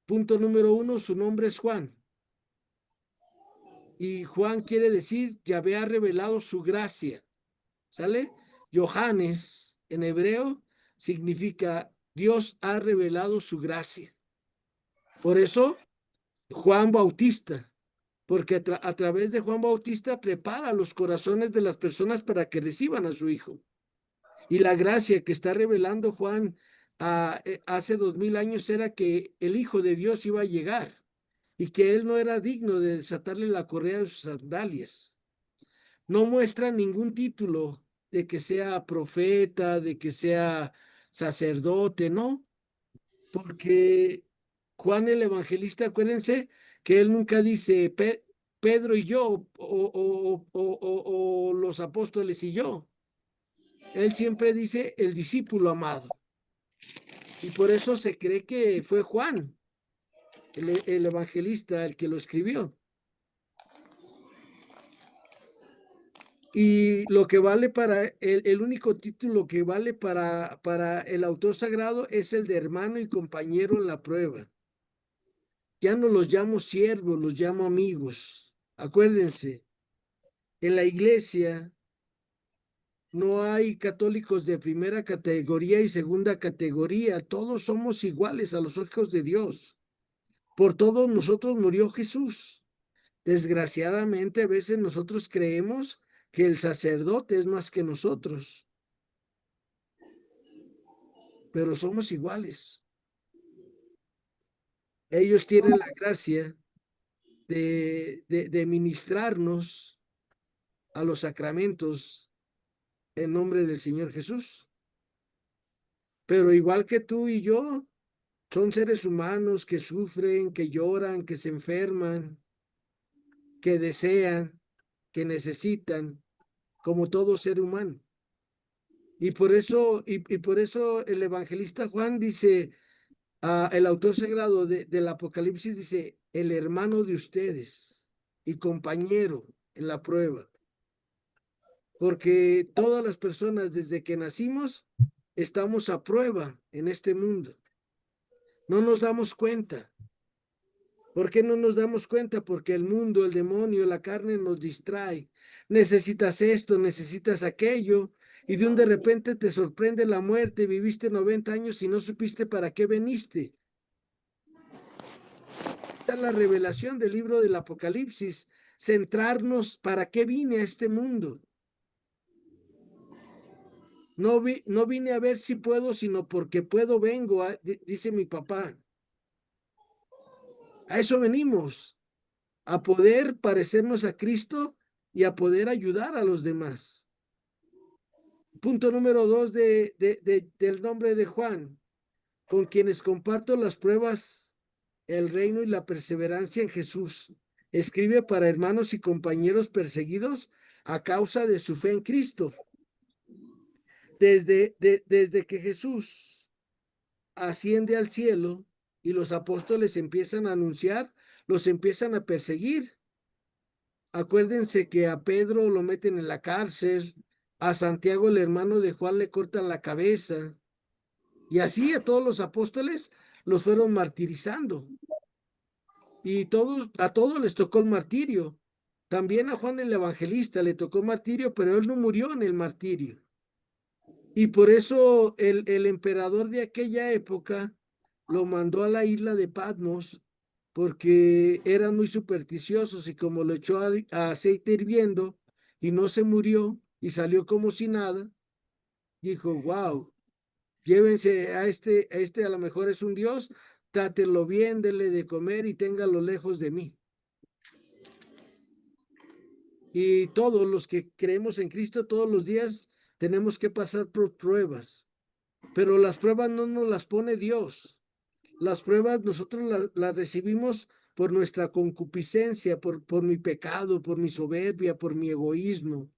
Punto número 1, su nombre es Juan. Y Juan quiere decir, Yahvé ha revelado su gracia. ¿Sale? Johannes, en hebreo, significa Dios ha revelado su gracia. Por eso, Juan Bautista, porque a través de Juan Bautista prepara los corazones de las personas para que reciban a su hijo. Y la gracia que está revelando Juan hace 2000 años era que el Hijo de Dios iba a llegar y que él no era digno de desatarle la correa de sus sandalias. No muestra ningún título de que sea profeta, de que sea sacerdote, ¿no? Porque Juan el Evangelista, acuérdense que él nunca dice Pedro y yo o los apóstoles y yo. Él siempre dice el discípulo amado. Y por eso se cree que fue Juan, el evangelista, el que lo escribió. Y lo que vale el único título que vale para el autor sagrado es el de hermano y compañero en la prueba. Ya no los llamo siervos, los llamo amigos. Acuérdense, en la iglesia no hay católicos de primera categoría y segunda categoría. Todos somos iguales a los ojos de Dios. Por todos nosotros murió Jesús. Desgraciadamente, a veces nosotros creemos que el sacerdote es más que nosotros, pero somos iguales. Ellos tienen la gracia de ministrarnos a los sacramentos en nombre del Señor Jesús. Pero igual que tú y yo, son seres humanos que sufren, que lloran, que se enferman, que desean, que necesitan, como todo ser humano. Y por eso el evangelista Juan dice, el autor sagrado del Apocalipsis dice, el hermano de ustedes y compañero en la prueba. porque todas las personas desde que nacimos estamos a prueba en este mundo. No nos damos cuenta. ¿Por qué no nos damos cuenta? Porque el mundo, el demonio, la carne nos distrae. Necesitas esto, necesitas aquello, y de repente te sorprende la muerte. Viviste 90 años y no supiste para qué veniste. Esta es la revelación del libro del Apocalipsis, centrarnos para qué vine a este mundo. No vine a ver si puedo, sino porque puedo vengo, dice mi papá. A eso venimos, a poder parecernos a Cristo y a poder ayudar a los demás. Punto número 2 del nombre de Juan, con quienes comparto las pruebas, el reino y la perseverancia en Jesús. Escribe para hermanos y compañeros perseguidos a causa de su fe en Cristo. Desde que Jesús asciende al cielo y los apóstoles empiezan a anunciar, los empiezan a perseguir. Acuérdense que a Pedro lo meten en la cárcel, a Santiago, el hermano de Juan, le cortan la cabeza, y así a todos los apóstoles los fueron martirizando. Y a todos les tocó el martirio. También a Juan el Evangelista le tocó martirio, pero él no murió en el martirio. Y por eso el emperador de aquella época lo mandó a la isla de Patmos, porque eran muy supersticiosos, y como lo echó a aceite hirviendo y no se murió y salió como si nada, dijo, wow, llévense a lo mejor es un dios, trátenlo bien, denle de comer y ténganlo lejos de mí. Y todos los que creemos en Cristo todos los días tenemos que pasar por pruebas, pero las pruebas no nos las pone Dios. Las pruebas nosotros las recibimos por nuestra concupiscencia, por mi pecado, por mi soberbia, por mi egoísmo.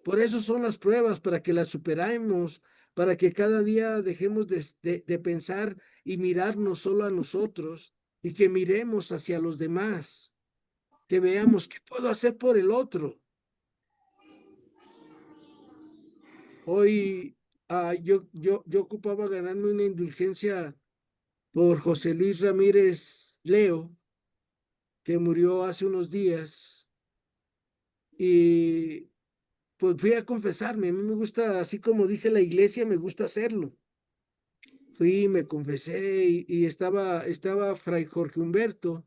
Por eso son las pruebas, para que las superemos, para que cada día dejemos de pensar y mirarnos solo a nosotros, y que miremos hacia los demás, que veamos qué puedo hacer por el otro. Hoy yo ocupaba ganarme una indulgencia por José Luis Ramírez Leo, que murió hace unos días, y pues fui a confesarme. A mí me gusta, así como dice la iglesia, me gusta hacerlo. Fui, me confesé, y estaba Fray Jorge Humberto,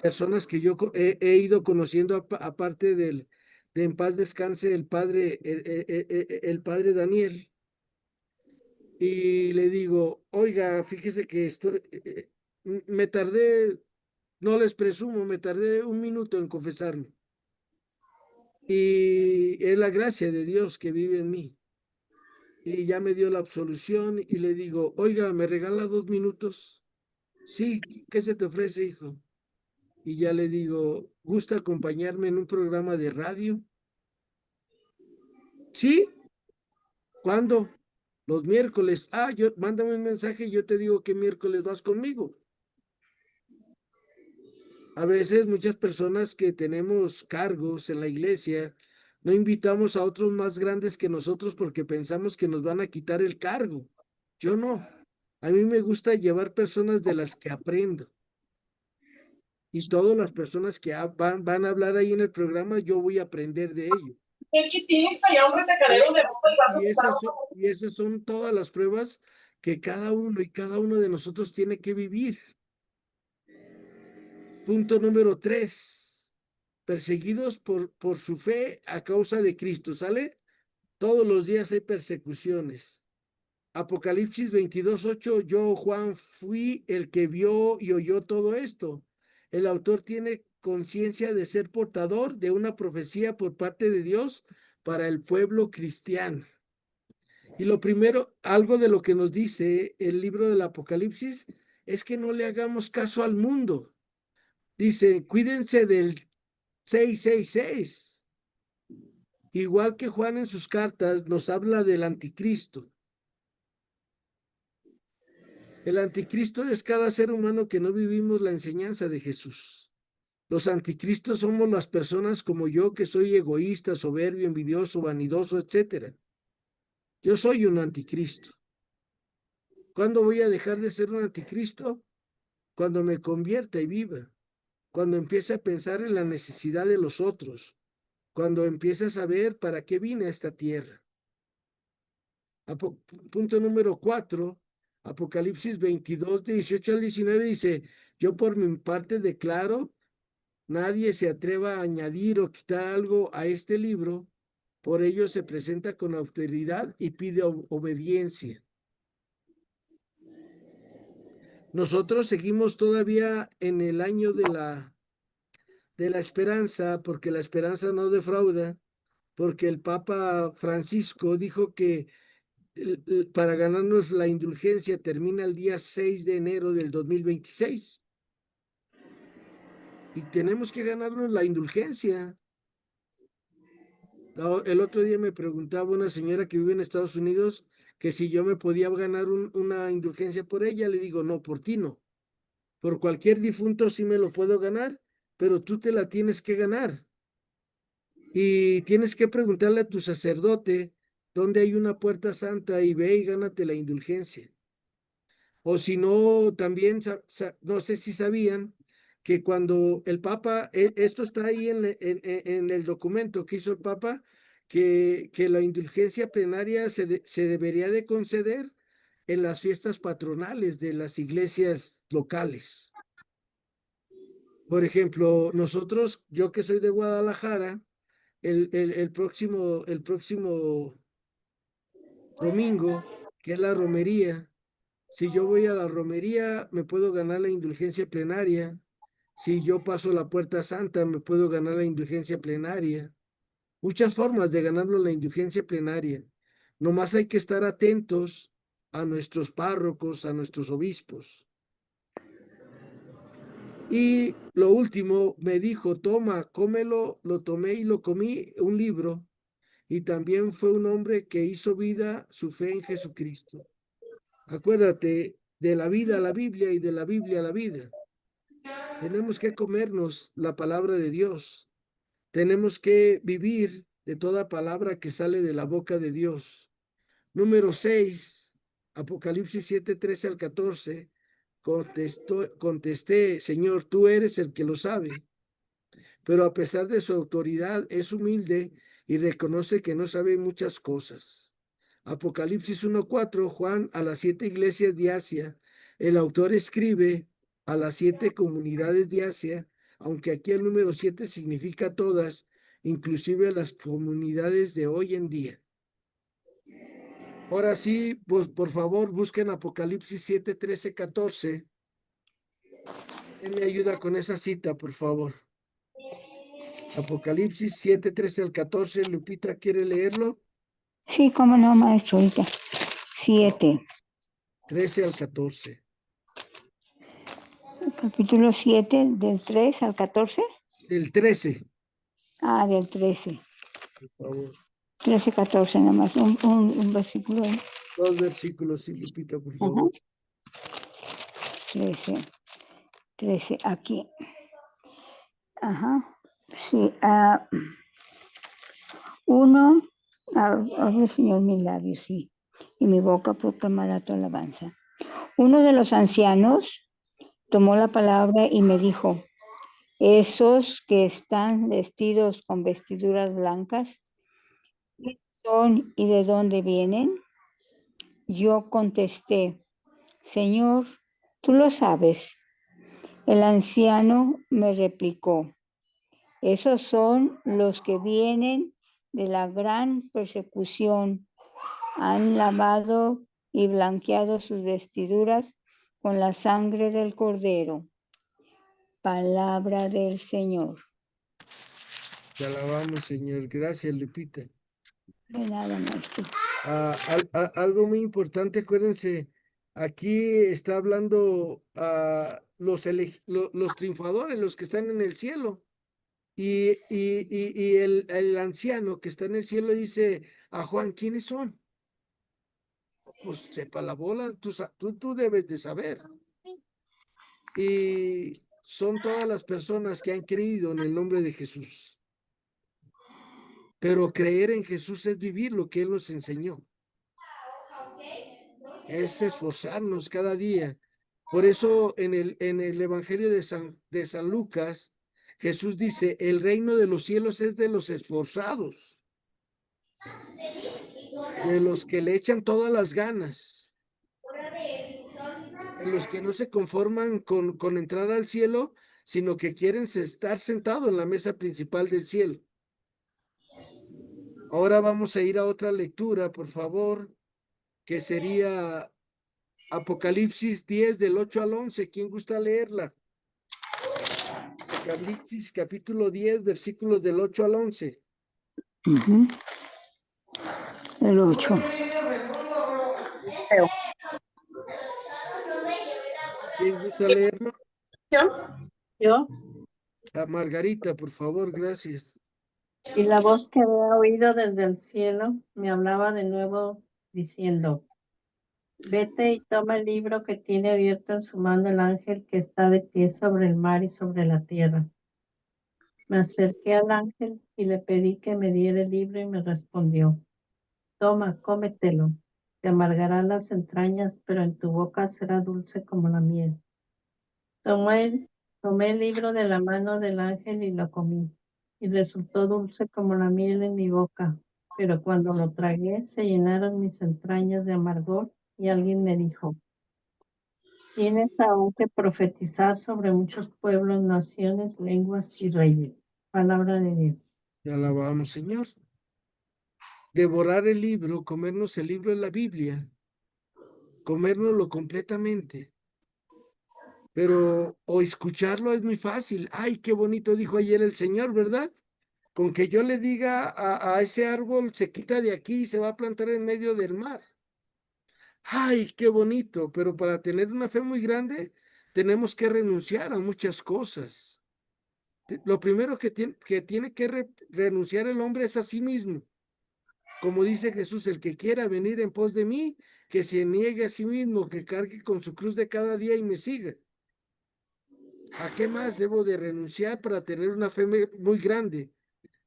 personas que yo he ido conociendo aparte de en paz descanse el padre, el padre Daniel. Y le digo, oiga, fíjese que me tardé, no les presumo, me tardé un minuto en confesarme. Y es la gracia de Dios que vive en mí. Y ya me dio la absolución, y le digo, oiga, ¿me regala 2 minutos? Sí, ¿qué se te ofrece, hijo? Y ya le digo, ¿gusta acompañarme en un programa de radio? Sí, ¿cuándo? Los miércoles. Ah, mándame un mensaje y yo te digo qué miércoles vas conmigo. A veces muchas personas que tenemos cargos en la iglesia no invitamos a otros más grandes que nosotros porque pensamos que nos van a quitar el cargo. Yo no. A mí me gusta llevar personas de las que aprendo. Y todas las personas que van a hablar ahí en el programa, yo voy a aprender de ellos. Y esas son todas las pruebas que cada uno de nosotros tiene que vivir. Punto número 3. Perseguidos por su fe a causa de Cristo. ¿Sale? Todos los días hay persecuciones. Apocalipsis 22:8. Yo, Juan, fui el que vio y oyó todo esto. El autor tiene conciencia de ser portador de una profecía por parte de Dios para el pueblo cristiano. Y lo primero, algo de lo que nos dice el libro del Apocalipsis, es que no le hagamos caso al mundo. Dice, cuídense del 666. Igual que Juan en sus cartas nos habla del anticristo. El anticristo es cada ser humano que no vivimos la enseñanza de Jesús. Los anticristos somos las personas como yo que soy egoísta, soberbio, envidioso, vanidoso, etcétera. Yo soy un anticristo. ¿Cuándo voy a dejar de ser un anticristo? Cuando me convierta y viva. Cuando empiece a pensar en la necesidad de los otros. Cuando empiece a saber para qué vine a esta tierra. Punto número 4, Apocalipsis 22, 18 al 19 dice, yo por mi parte declaro, nadie se atreva a añadir o quitar algo a este libro, por ello se presenta con autoridad y pide obediencia. Nosotros seguimos todavía en el año de la esperanza, porque la esperanza no defrauda, porque el Papa Francisco dijo que para ganarnos la indulgencia termina el día 6 de enero del 2026. Y tenemos que ganarnos la indulgencia. El otro día me preguntaba una señora que vive en Estados Unidos que si yo me podía ganar una indulgencia por ella. Le digo, no, por ti no. Por cualquier difunto sí me lo puedo ganar, pero tú te la tienes que ganar. Y tienes que preguntarle a tu sacerdote dónde hay una puerta santa y ve y gánate la indulgencia. O si no, también, no sé si sabían que cuando el Papa, esto está ahí en el documento que hizo el Papa, que la indulgencia plenaria se debería de conceder en las fiestas patronales de las iglesias locales. Por ejemplo, nosotros, yo que soy de Guadalajara, el próximo domingo, que es la romería, si yo voy a la romería, me puedo ganar la indulgencia plenaria. Si yo paso la puerta santa, me puedo ganar la indulgencia plenaria. Muchas formas de ganarlo la indulgencia plenaria. Nomás hay que estar atentos a nuestros párrocos, a nuestros obispos. Y lo último, me dijo, toma, cómelo, lo tomé y lo comí, un libro. Y también fue un hombre que hizo vida su fe en Jesucristo. Acuérdate de la vida a la Biblia y de la Biblia a la vida. Tenemos que comernos la palabra de Dios. Tenemos que vivir de toda palabra que sale de la boca de Dios. Número 6, Apocalipsis 7, 13 al 14. Contesté, Señor, tú eres el que lo sabe. Pero a pesar de su autoridad, es humilde y reconoce que no sabe muchas cosas. Apocalipsis 1:4, Juan a las 7 iglesias de Asia. El autor escribe a las 7 comunidades de Asia, aunque aquí el número 7 significa todas, inclusive las comunidades de hoy en día. Ahora sí, pues por favor, busquen Apocalipsis 7, 13, 14. ¿Quién me ayuda con esa cita, por favor? Apocalipsis 7, 13 al 14. Lupita, ¿quiere leerlo? Sí, cómo no, maestro, ahorita. 7, 13 al 14. capítulo 7, del 3 al 14. Del 13, Ah, del 13. por favor. 13, 14, nada más. Un versículo ahí. 2 versículos, sí, Lupita, por Ajá. favor. 13, 13, aquí. Ajá. Sí. Uno, abre, Señor, mis labios, sí, y mi boca proclamará tu alabanza. Uno de los ancianos tomó la palabra y me dijo, esos que están vestidos con vestiduras blancas, ¿quiénes son y de dónde vienen? Yo contesté, Señor, tú lo sabes. El anciano me replicó, esos son los que vienen de la gran persecución. Han lavado y blanqueado sus vestiduras con la sangre del Cordero. Palabra del Señor. Te alabamos, Señor. Gracias, Lupita. De nada, maestro. Algo muy importante, acuérdense, aquí está hablando los triunfadores, los que están en el cielo. Y el anciano que está en el cielo dice a Juan, ¿quiénes son? Pues sepa la bola, tú debes de saber. Y son todas las personas que han creído en el nombre de Jesús. Pero creer en Jesús es vivir lo que Él nos enseñó. Es esforzarnos cada día. Por eso en el Evangelio de San Lucas, Jesús dice, el reino de los cielos es de los esforzados, de los que le echan todas las ganas, de los que no se conforman con entrar al cielo, sino que quieren estar sentados en la mesa principal del cielo. Ahora vamos a ir a otra lectura, por favor, que sería Apocalipsis 10 del 8 al 11. ¿Quién gusta leerla? Apocalipsis capítulo 10, versículos del 8 al 11. Ujú. El 8. ¿Quién gusta leerlo? Yo, A Margarita, por favor, gracias. y la voz que había oído desde el cielo me hablaba de nuevo diciendo, vete y toma el libro que tiene abierto en su mano el ángel que está de pie sobre el mar y sobre la tierra. Me acerqué al ángel y le pedí que me diera el libro y me respondió, toma, cómetelo, te amargarán las entrañas, pero en tu boca será dulce como la miel. Tomé el libro de la mano del ángel y lo comí, y resultó dulce como la miel en mi boca. Pero cuando lo tragué, se llenaron mis entrañas de amargor, y alguien me dijo, tienes aún que profetizar sobre muchos pueblos, naciones, lenguas y reyes. Palabra de Dios. Te alabamos, Señor. Devorar el libro, comernos el libro de la Biblia, comérnoslo completamente. Pero o escucharlo es muy fácil. Ay, qué bonito dijo ayer el Señor, ¿verdad? Con que yo le diga a ese árbol, se quita de aquí y se va a plantar en medio del mar. Ay, qué bonito, pero para tener una fe muy grande, tenemos que renunciar a muchas cosas. Lo primero que tiene que renunciar el hombre es a sí mismo. Como dice Jesús, el que quiera venir en pos de mí, que se niegue a sí mismo, que cargue con su cruz de cada día y me siga. ¿A qué más debo de renunciar para tener una fe muy grande?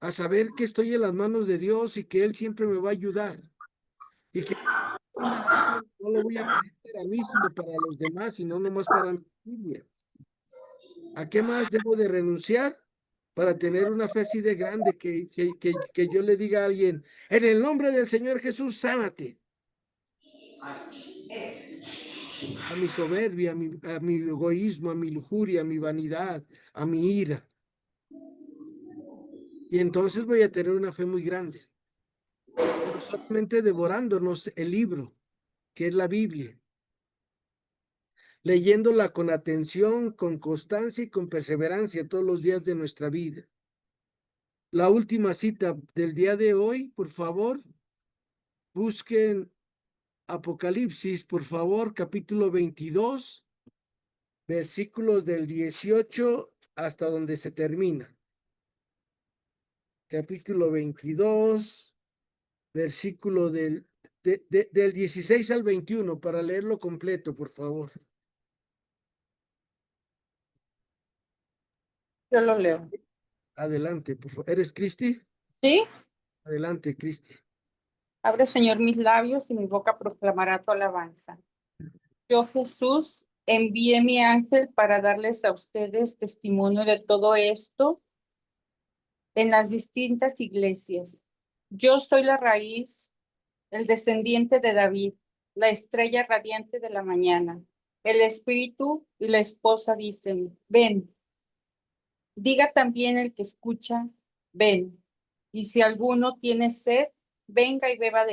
A saber que estoy en las manos de Dios y que Él siempre me va a ayudar. Y que no lo voy a pedir para mí, sino para los demás, y no nomás para mi familia. ¿A qué más debo de renunciar para tener una fe así de grande que yo le diga a alguien, en el nombre del Señor Jesús, sánate? A mi soberbia, a mi egoísmo, a mi lujuria, a mi vanidad, a mi ira. Y entonces voy a tener una fe muy grande. Pero solamente devorándonos el libro, que es la Biblia, leyéndola con atención, con constancia y con perseverancia todos los días de nuestra vida. La última cita del día de hoy, por favor, busquen Apocalipsis, por favor, capítulo 22, versículos del 18 hasta donde se termina. Capítulo 22, versículo del 16 al 21, para leerlo completo, por favor. Yo lo leo. Adelante, por favor. ¿Eres Cristi? ¿Sí? Adelante, Cristi. Abre, Señor, mis labios y mi boca proclamará tu alabanza. Yo, Jesús, envié mi ángel para darles a ustedes testimonio de todo esto en las distintas iglesias. Yo soy la raíz, el descendiente de David, la estrella radiante de la mañana. El espíritu y la esposa dicen, ven. Diga también el que escucha, ven. Y si alguno tiene sed, venga y beba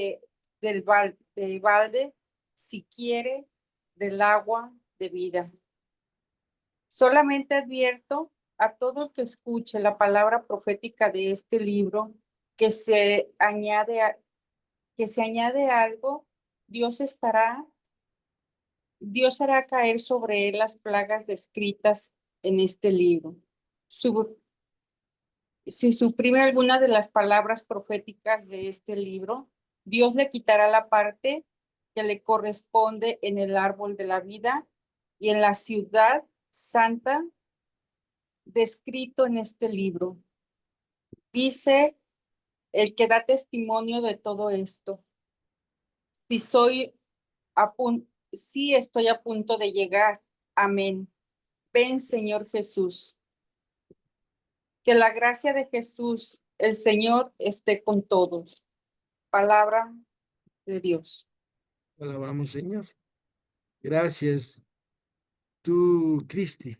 del balde, si quiere, del agua de vida. Solamente advierto a todo el que escuche la palabra profética de este libro que se añade algo, Dios hará caer sobre él las plagas descritas en este libro. Si suprime alguna de las palabras proféticas de este libro, Dios le quitará la parte que le corresponde en el árbol de la vida y en la ciudad santa descrito en este libro. Dice el que da testimonio de todo esto. Sí estoy a punto de llegar. Amén. Ven, Señor Jesús. Que la gracia de Jesús, el Señor, esté con todos. Palabra de Dios. Alabamos, Señor. Gracias, tú, Cristi.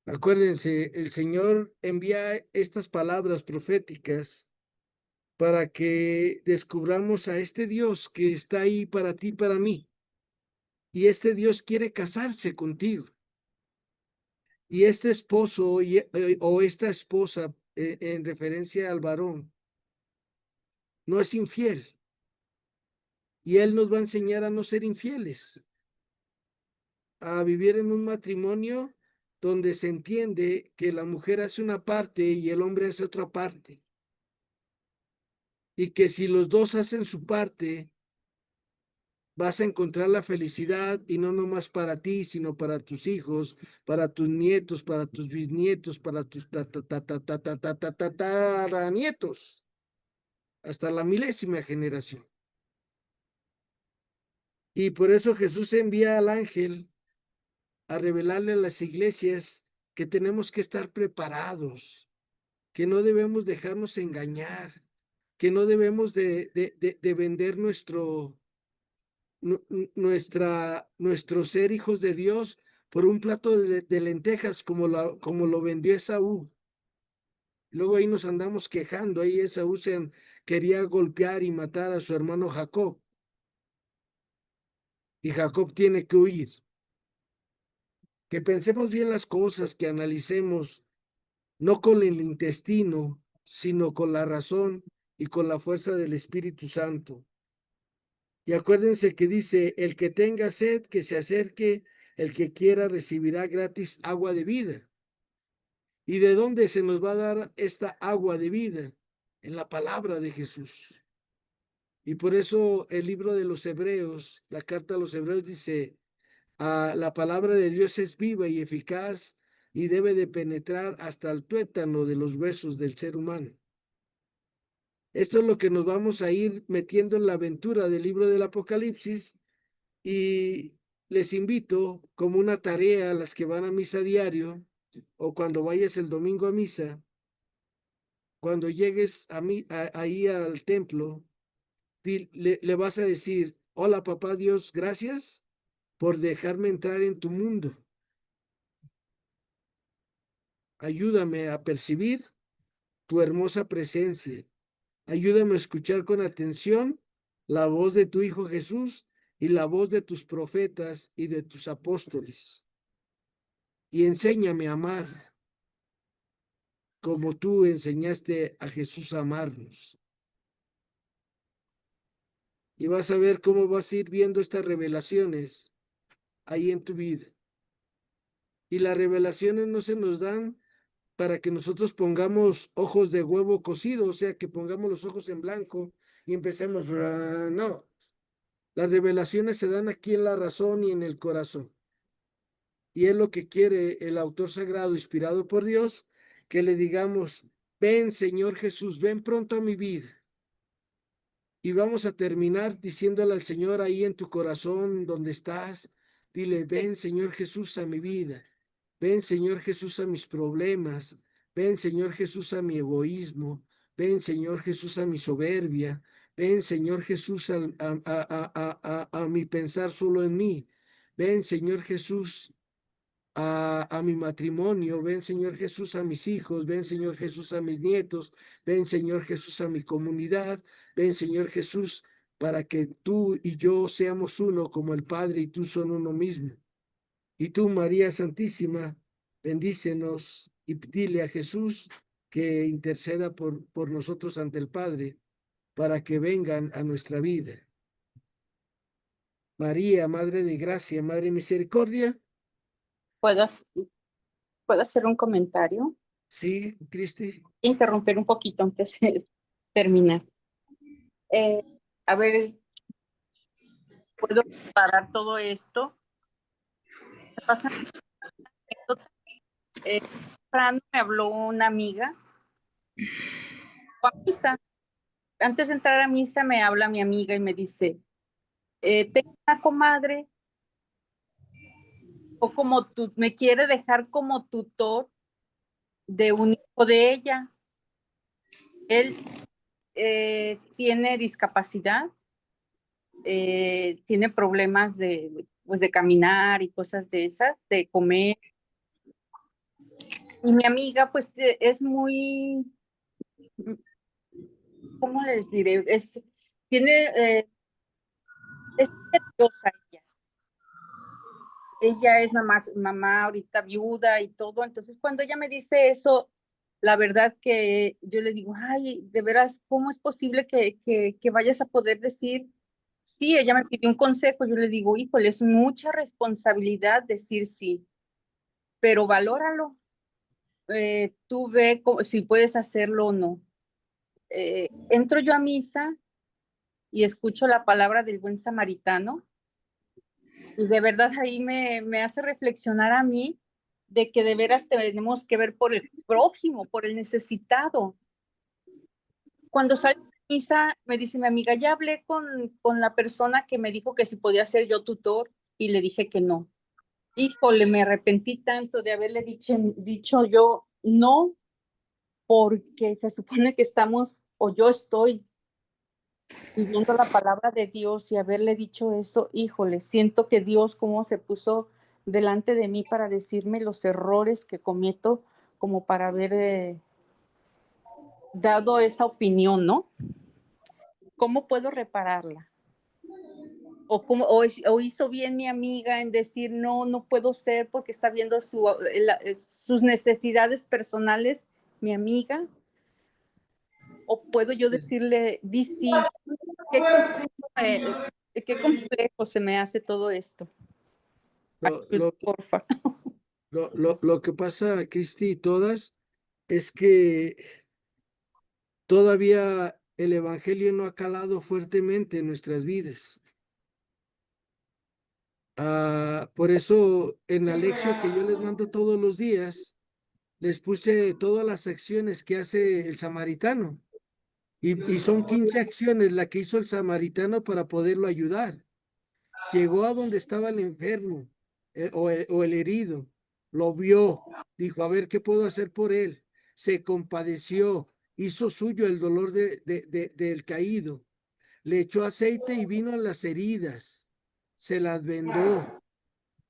Acuérdense, el Señor envía estas palabras proféticas para que descubramos a este Dios que está ahí para ti, para mí. Y este Dios quiere casarse contigo. Y este esposo o esta esposa, en referencia al varón, no es infiel. Y Él nos va a enseñar a no ser infieles, a vivir en un matrimonio donde se entiende que la mujer hace una parte y el hombre hace otra parte. Y que si los dos hacen su parte, vas a encontrar la felicidad y no nomás para ti, sino para tus hijos, para tus nietos, para tus bisnietos, para tus nietos, hasta la milésima generación. Y por eso Jesús envía al ángel a revelarle a las iglesias que tenemos que estar preparados, que no debemos dejarnos engañar, que no debemos de vender nuestro ser hijos de Dios por un plato de lentejas como lo vendió Esaú. Luego ahí nos andamos quejando, ahí Esaú quería golpear y matar a su hermano Jacob. Y Jacob tiene que huir. Que pensemos bien las cosas, que analicemos, no con el intestino, sino con la razón y con la fuerza del Espíritu Santo. Y acuérdense que dice, el que tenga sed, que se acerque, el que quiera recibirá gratis agua de vida. ¿Y de dónde se nos va a dar esta agua de vida? En la palabra de Jesús. Y por eso el libro de los Hebreos, la carta a los Hebreos dice, la palabra de Dios es viva y eficaz y debe de penetrar hasta el tuétano de los huesos del ser humano. Esto es lo que nos vamos a ir metiendo en la aventura del libro del Apocalipsis, y les invito como una tarea a las que van a misa diario o cuando vayas el domingo a misa, cuando llegues ahí al templo, le vas a decir, hola papá Dios, gracias por dejarme entrar en tu mundo. Ayúdame a percibir tu hermosa presencia. Ayúdame a escuchar con atención la voz de tu Hijo Jesús y la voz de tus profetas y de tus apóstoles. Y enséñame a amar como tú enseñaste a Jesús a amarnos. Y vas a ver cómo vas a ir viendo estas revelaciones ahí en tu vida. Y las revelaciones no se nos dan para que nosotros pongamos ojos de huevo cocido, o sea, que pongamos los ojos en blanco y empecemos, no. Las revelaciones se dan aquí en la razón y en el corazón. Y es lo que quiere el autor sagrado, inspirado por Dios, que le digamos, ven Señor Jesús, ven pronto a mi vida. Y vamos a terminar diciéndole al Señor ahí en tu corazón donde estás, dile, ven Señor Jesús a mi vida, ven Señor Jesús a mis problemas, ven Señor Jesús a mi egoísmo, ven Señor Jesús a mi soberbia, ven Señor Jesús a mi pensar solo en mí, ven Señor Jesús a mi matrimonio, ven Señor Jesús a mis hijos, ven Señor Jesús a mis nietos, ven Señor Jesús a mi comunidad, ven Señor Jesús para que tú y yo seamos uno como el Padre y tú son uno mismo. Y tú, María Santísima, bendícenos y dile a Jesús que interceda por nosotros ante el Padre para que vengan a nuestra vida. María, Madre de Gracia, Madre de Misericordia. ¿Puedo hacer un comentario? Sí, Cristi. Interrumpir un poquito antes de terminar. A ver, ¿puedo parar todo esto? Me pasa Temprano me habló una amiga. Fue a misa. Antes de entrar a misa me habla mi amiga y me dice, tengo una comadre, o como tú, me quiere dejar como tutor de un hijo de ella. Él tiene discapacidad, tiene problemas pues, de caminar y cosas de esas, de comer. Y mi amiga, pues, es muy, ¿cómo les diré? Tiene, es nerviosa ella. Ella es mamá ahorita viuda y todo. Entonces, cuando ella me dice eso, la verdad que yo le digo, ay, de veras, ¿cómo es posible que vayas a poder decir? Sí, ella me pidió un consejo, yo le digo, híjole, es mucha responsabilidad decir sí, pero valóralo. Tú ve si puedes hacerlo o no. Entro yo a misa y escucho la palabra del buen samaritano y de verdad ahí me hace reflexionar a mí de que de veras tenemos que ver por el prójimo, por el necesitado. Cuando salgo de misa, me dice mi amiga, ya hablé con la persona que me dijo que si podía ser yo tutor y le dije que no. Híjole, me arrepentí tanto de haberle dicho yo no, porque se supone que estamos, o yo estoy viviendo la palabra de Dios y haberle dicho eso, híjole, siento que Dios como se puso delante de mí para decirme los errores que cometo como para haber dado esa opinión, ¿no? ¿Cómo puedo repararla? O hizo bien mi amiga en decir, no, no puedo ser porque está viendo sus necesidades personales, mi amiga. O puedo yo decirle, di sí, qué, qué complejo se me hace todo esto. Lo, Ayuda, lo, porfa. lo que pasa, Cristi, y todas, es que todavía el evangelio no ha calado fuertemente en nuestras vidas. Por eso, en la lección que yo les mando todos los días, les puse todas las acciones que hace el samaritano. Y son 15 acciones la que hizo el samaritano para poderlo ayudar. Llegó a donde estaba el enfermo o el herido, lo vio, dijo, a ver qué puedo hacer por él. Se compadeció, hizo suyo el dolor del caído, le echó aceite y vino a las heridas, se las vendó.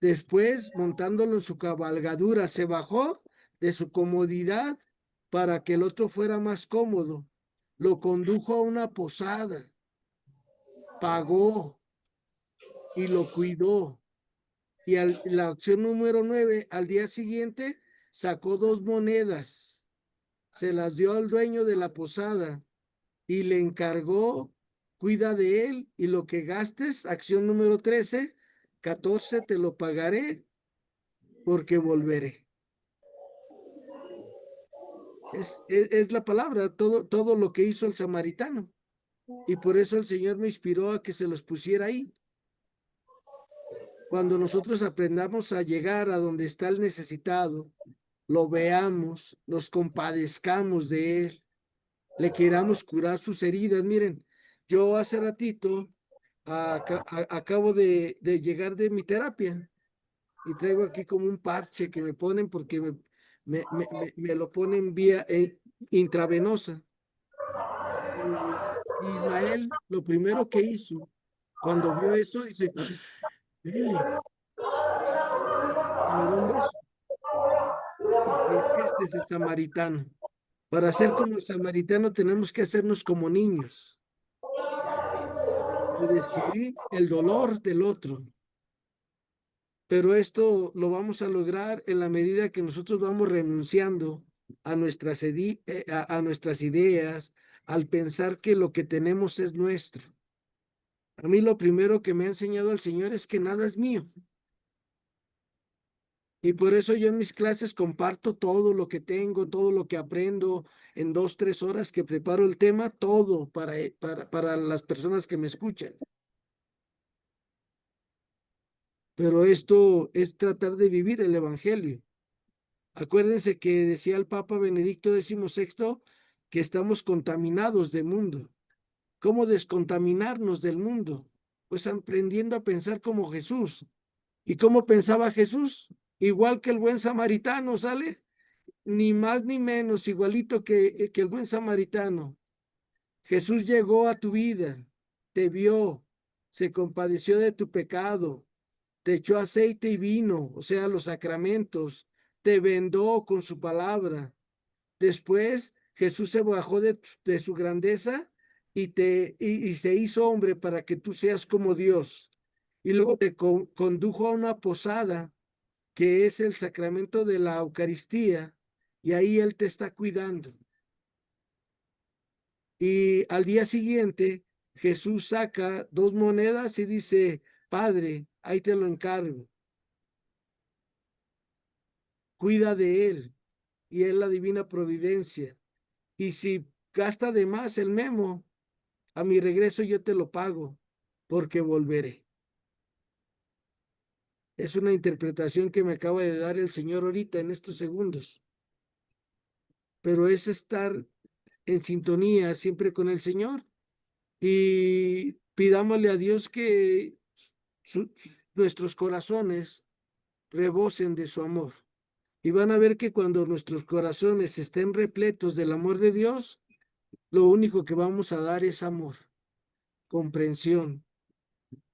Después, montándolo en su cabalgadura, se bajó de su comodidad para que el otro fuera más cómodo. Lo condujo a una posada, pagó y lo cuidó. Y la opción número 9, al día siguiente, sacó 2 monedas, se las dio al dueño de la posada y le encargó, cuida de él y lo que gastes, acción número 13, 14, te lo pagaré porque volveré. Es la palabra, todo lo que hizo el samaritano. Y por eso el Señor me inspiró a que se los pusiera ahí. Cuando nosotros aprendamos a llegar a donde está el necesitado, lo veamos, nos compadezcamos de él, le queramos curar sus heridas. Miren, yo hace ratito acabo de llegar de mi terapia y traigo aquí como un parche que me ponen porque me lo ponen vía intravenosa. Y Ismael, lo primero que hizo cuando vio eso, dice, Lili, y me dio un beso. Dije, este es el samaritano. Para ser como el samaritano tenemos que hacernos como niños y descubrir el dolor del otro. Pero esto lo vamos a lograr en la medida que nosotros vamos renunciando a nuestras ideas, al pensar que lo que tenemos es nuestro. A mí lo primero que me ha enseñado el Señor es que nada es mío. Y por eso yo en mis clases comparto todo lo que tengo, todo lo que aprendo en 2, 3 horas que preparo el tema, todo para las personas que me escuchan. Pero esto es tratar de vivir el evangelio. Acuérdense que decía el Papa Benedicto XVI que estamos contaminados del mundo. ¿Cómo descontaminarnos del mundo? Pues aprendiendo a pensar como Jesús. ¿Y cómo pensaba Jesús? Igual que el buen samaritano, ¿sale? Ni más ni menos, igualito que el buen samaritano. Jesús llegó a tu vida, te vio, se compadeció de tu pecado, te echó aceite y vino, o sea, los sacramentos, te vendó con su palabra. Después Jesús se bajó de su grandeza y se hizo hombre para que tú seas como Dios. Y luego te condujo a una posada, que es el sacramento de la Eucaristía, y ahí Él te está cuidando. Y al día siguiente, Jesús saca 2 monedas y dice, Padre, ahí te lo encargo. Cuida de él. Y es la divina providencia. Y si gasta de más el memo, a mi regreso yo te lo pago, porque volveré. Es una interpretación que me acaba de dar el Señor ahorita en estos segundos. Pero es estar en sintonía siempre con el Señor. Y pidámosle a Dios que nuestros corazones rebosen de su amor. Y van a ver que cuando nuestros corazones estén repletos del amor de Dios, lo único que vamos a dar es amor, comprensión,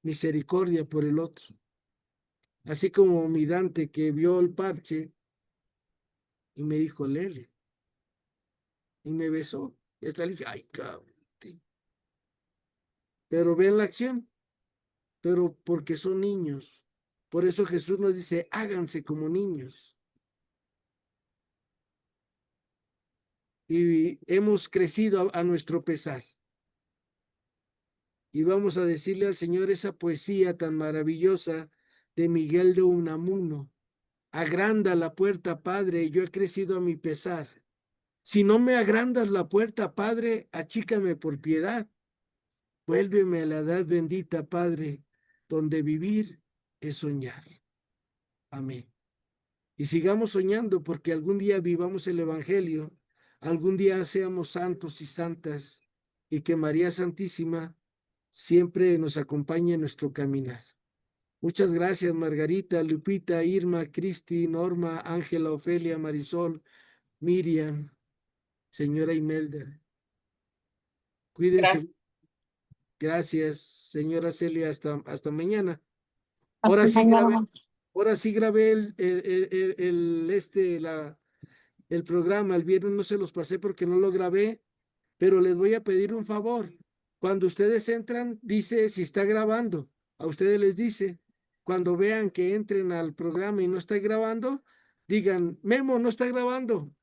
misericordia por el otro. Así como mi Dante que vio el parche y me dijo, Lele, y me besó. Y hasta le dije, ay, cabrón. Pero vean la acción, pero porque son niños. Por eso Jesús nos dice, háganse como niños. Y hemos crecido a nuestro pesar. Y vamos a decirle al Señor esa poesía tan maravillosa de Miguel de Unamuno. Agranda la puerta, Padre, yo he crecido a mi pesar. Si no me agrandas la puerta, Padre, achícame por piedad. Vuélveme a la edad bendita, Padre, donde vivir es soñar. Amén. Y sigamos soñando porque algún día vivamos el Evangelio, algún día seamos santos y santas, y que María Santísima siempre nos acompañe en nuestro caminar. Muchas gracias, Margarita, Lupita, Irma, Cristi, Norma, Ángela, Ofelia, Marisol, Miriam, señora Imelda. Cuídense. Gracias. Gracias, señora Celia, hasta mañana. Hasta mañana. Ahora sí grabé el programa. El viernes no se los pasé porque no lo grabé, pero les voy a pedir un favor. Cuando ustedes entran, dice si está grabando. A ustedes les dice, cuando vean que entren al programa y no está grabando, digan, Memo, no está grabando,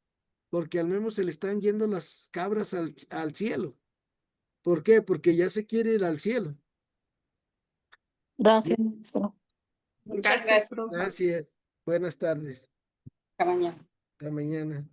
porque al Memo se le están yendo las cabras al cielo. ¿Por qué? Porque ya se quiere ir al cielo. Gracias, maestro. Muchas gracias. profe. Gracias. Buenas tardes. Hasta mañana. Hasta mañana.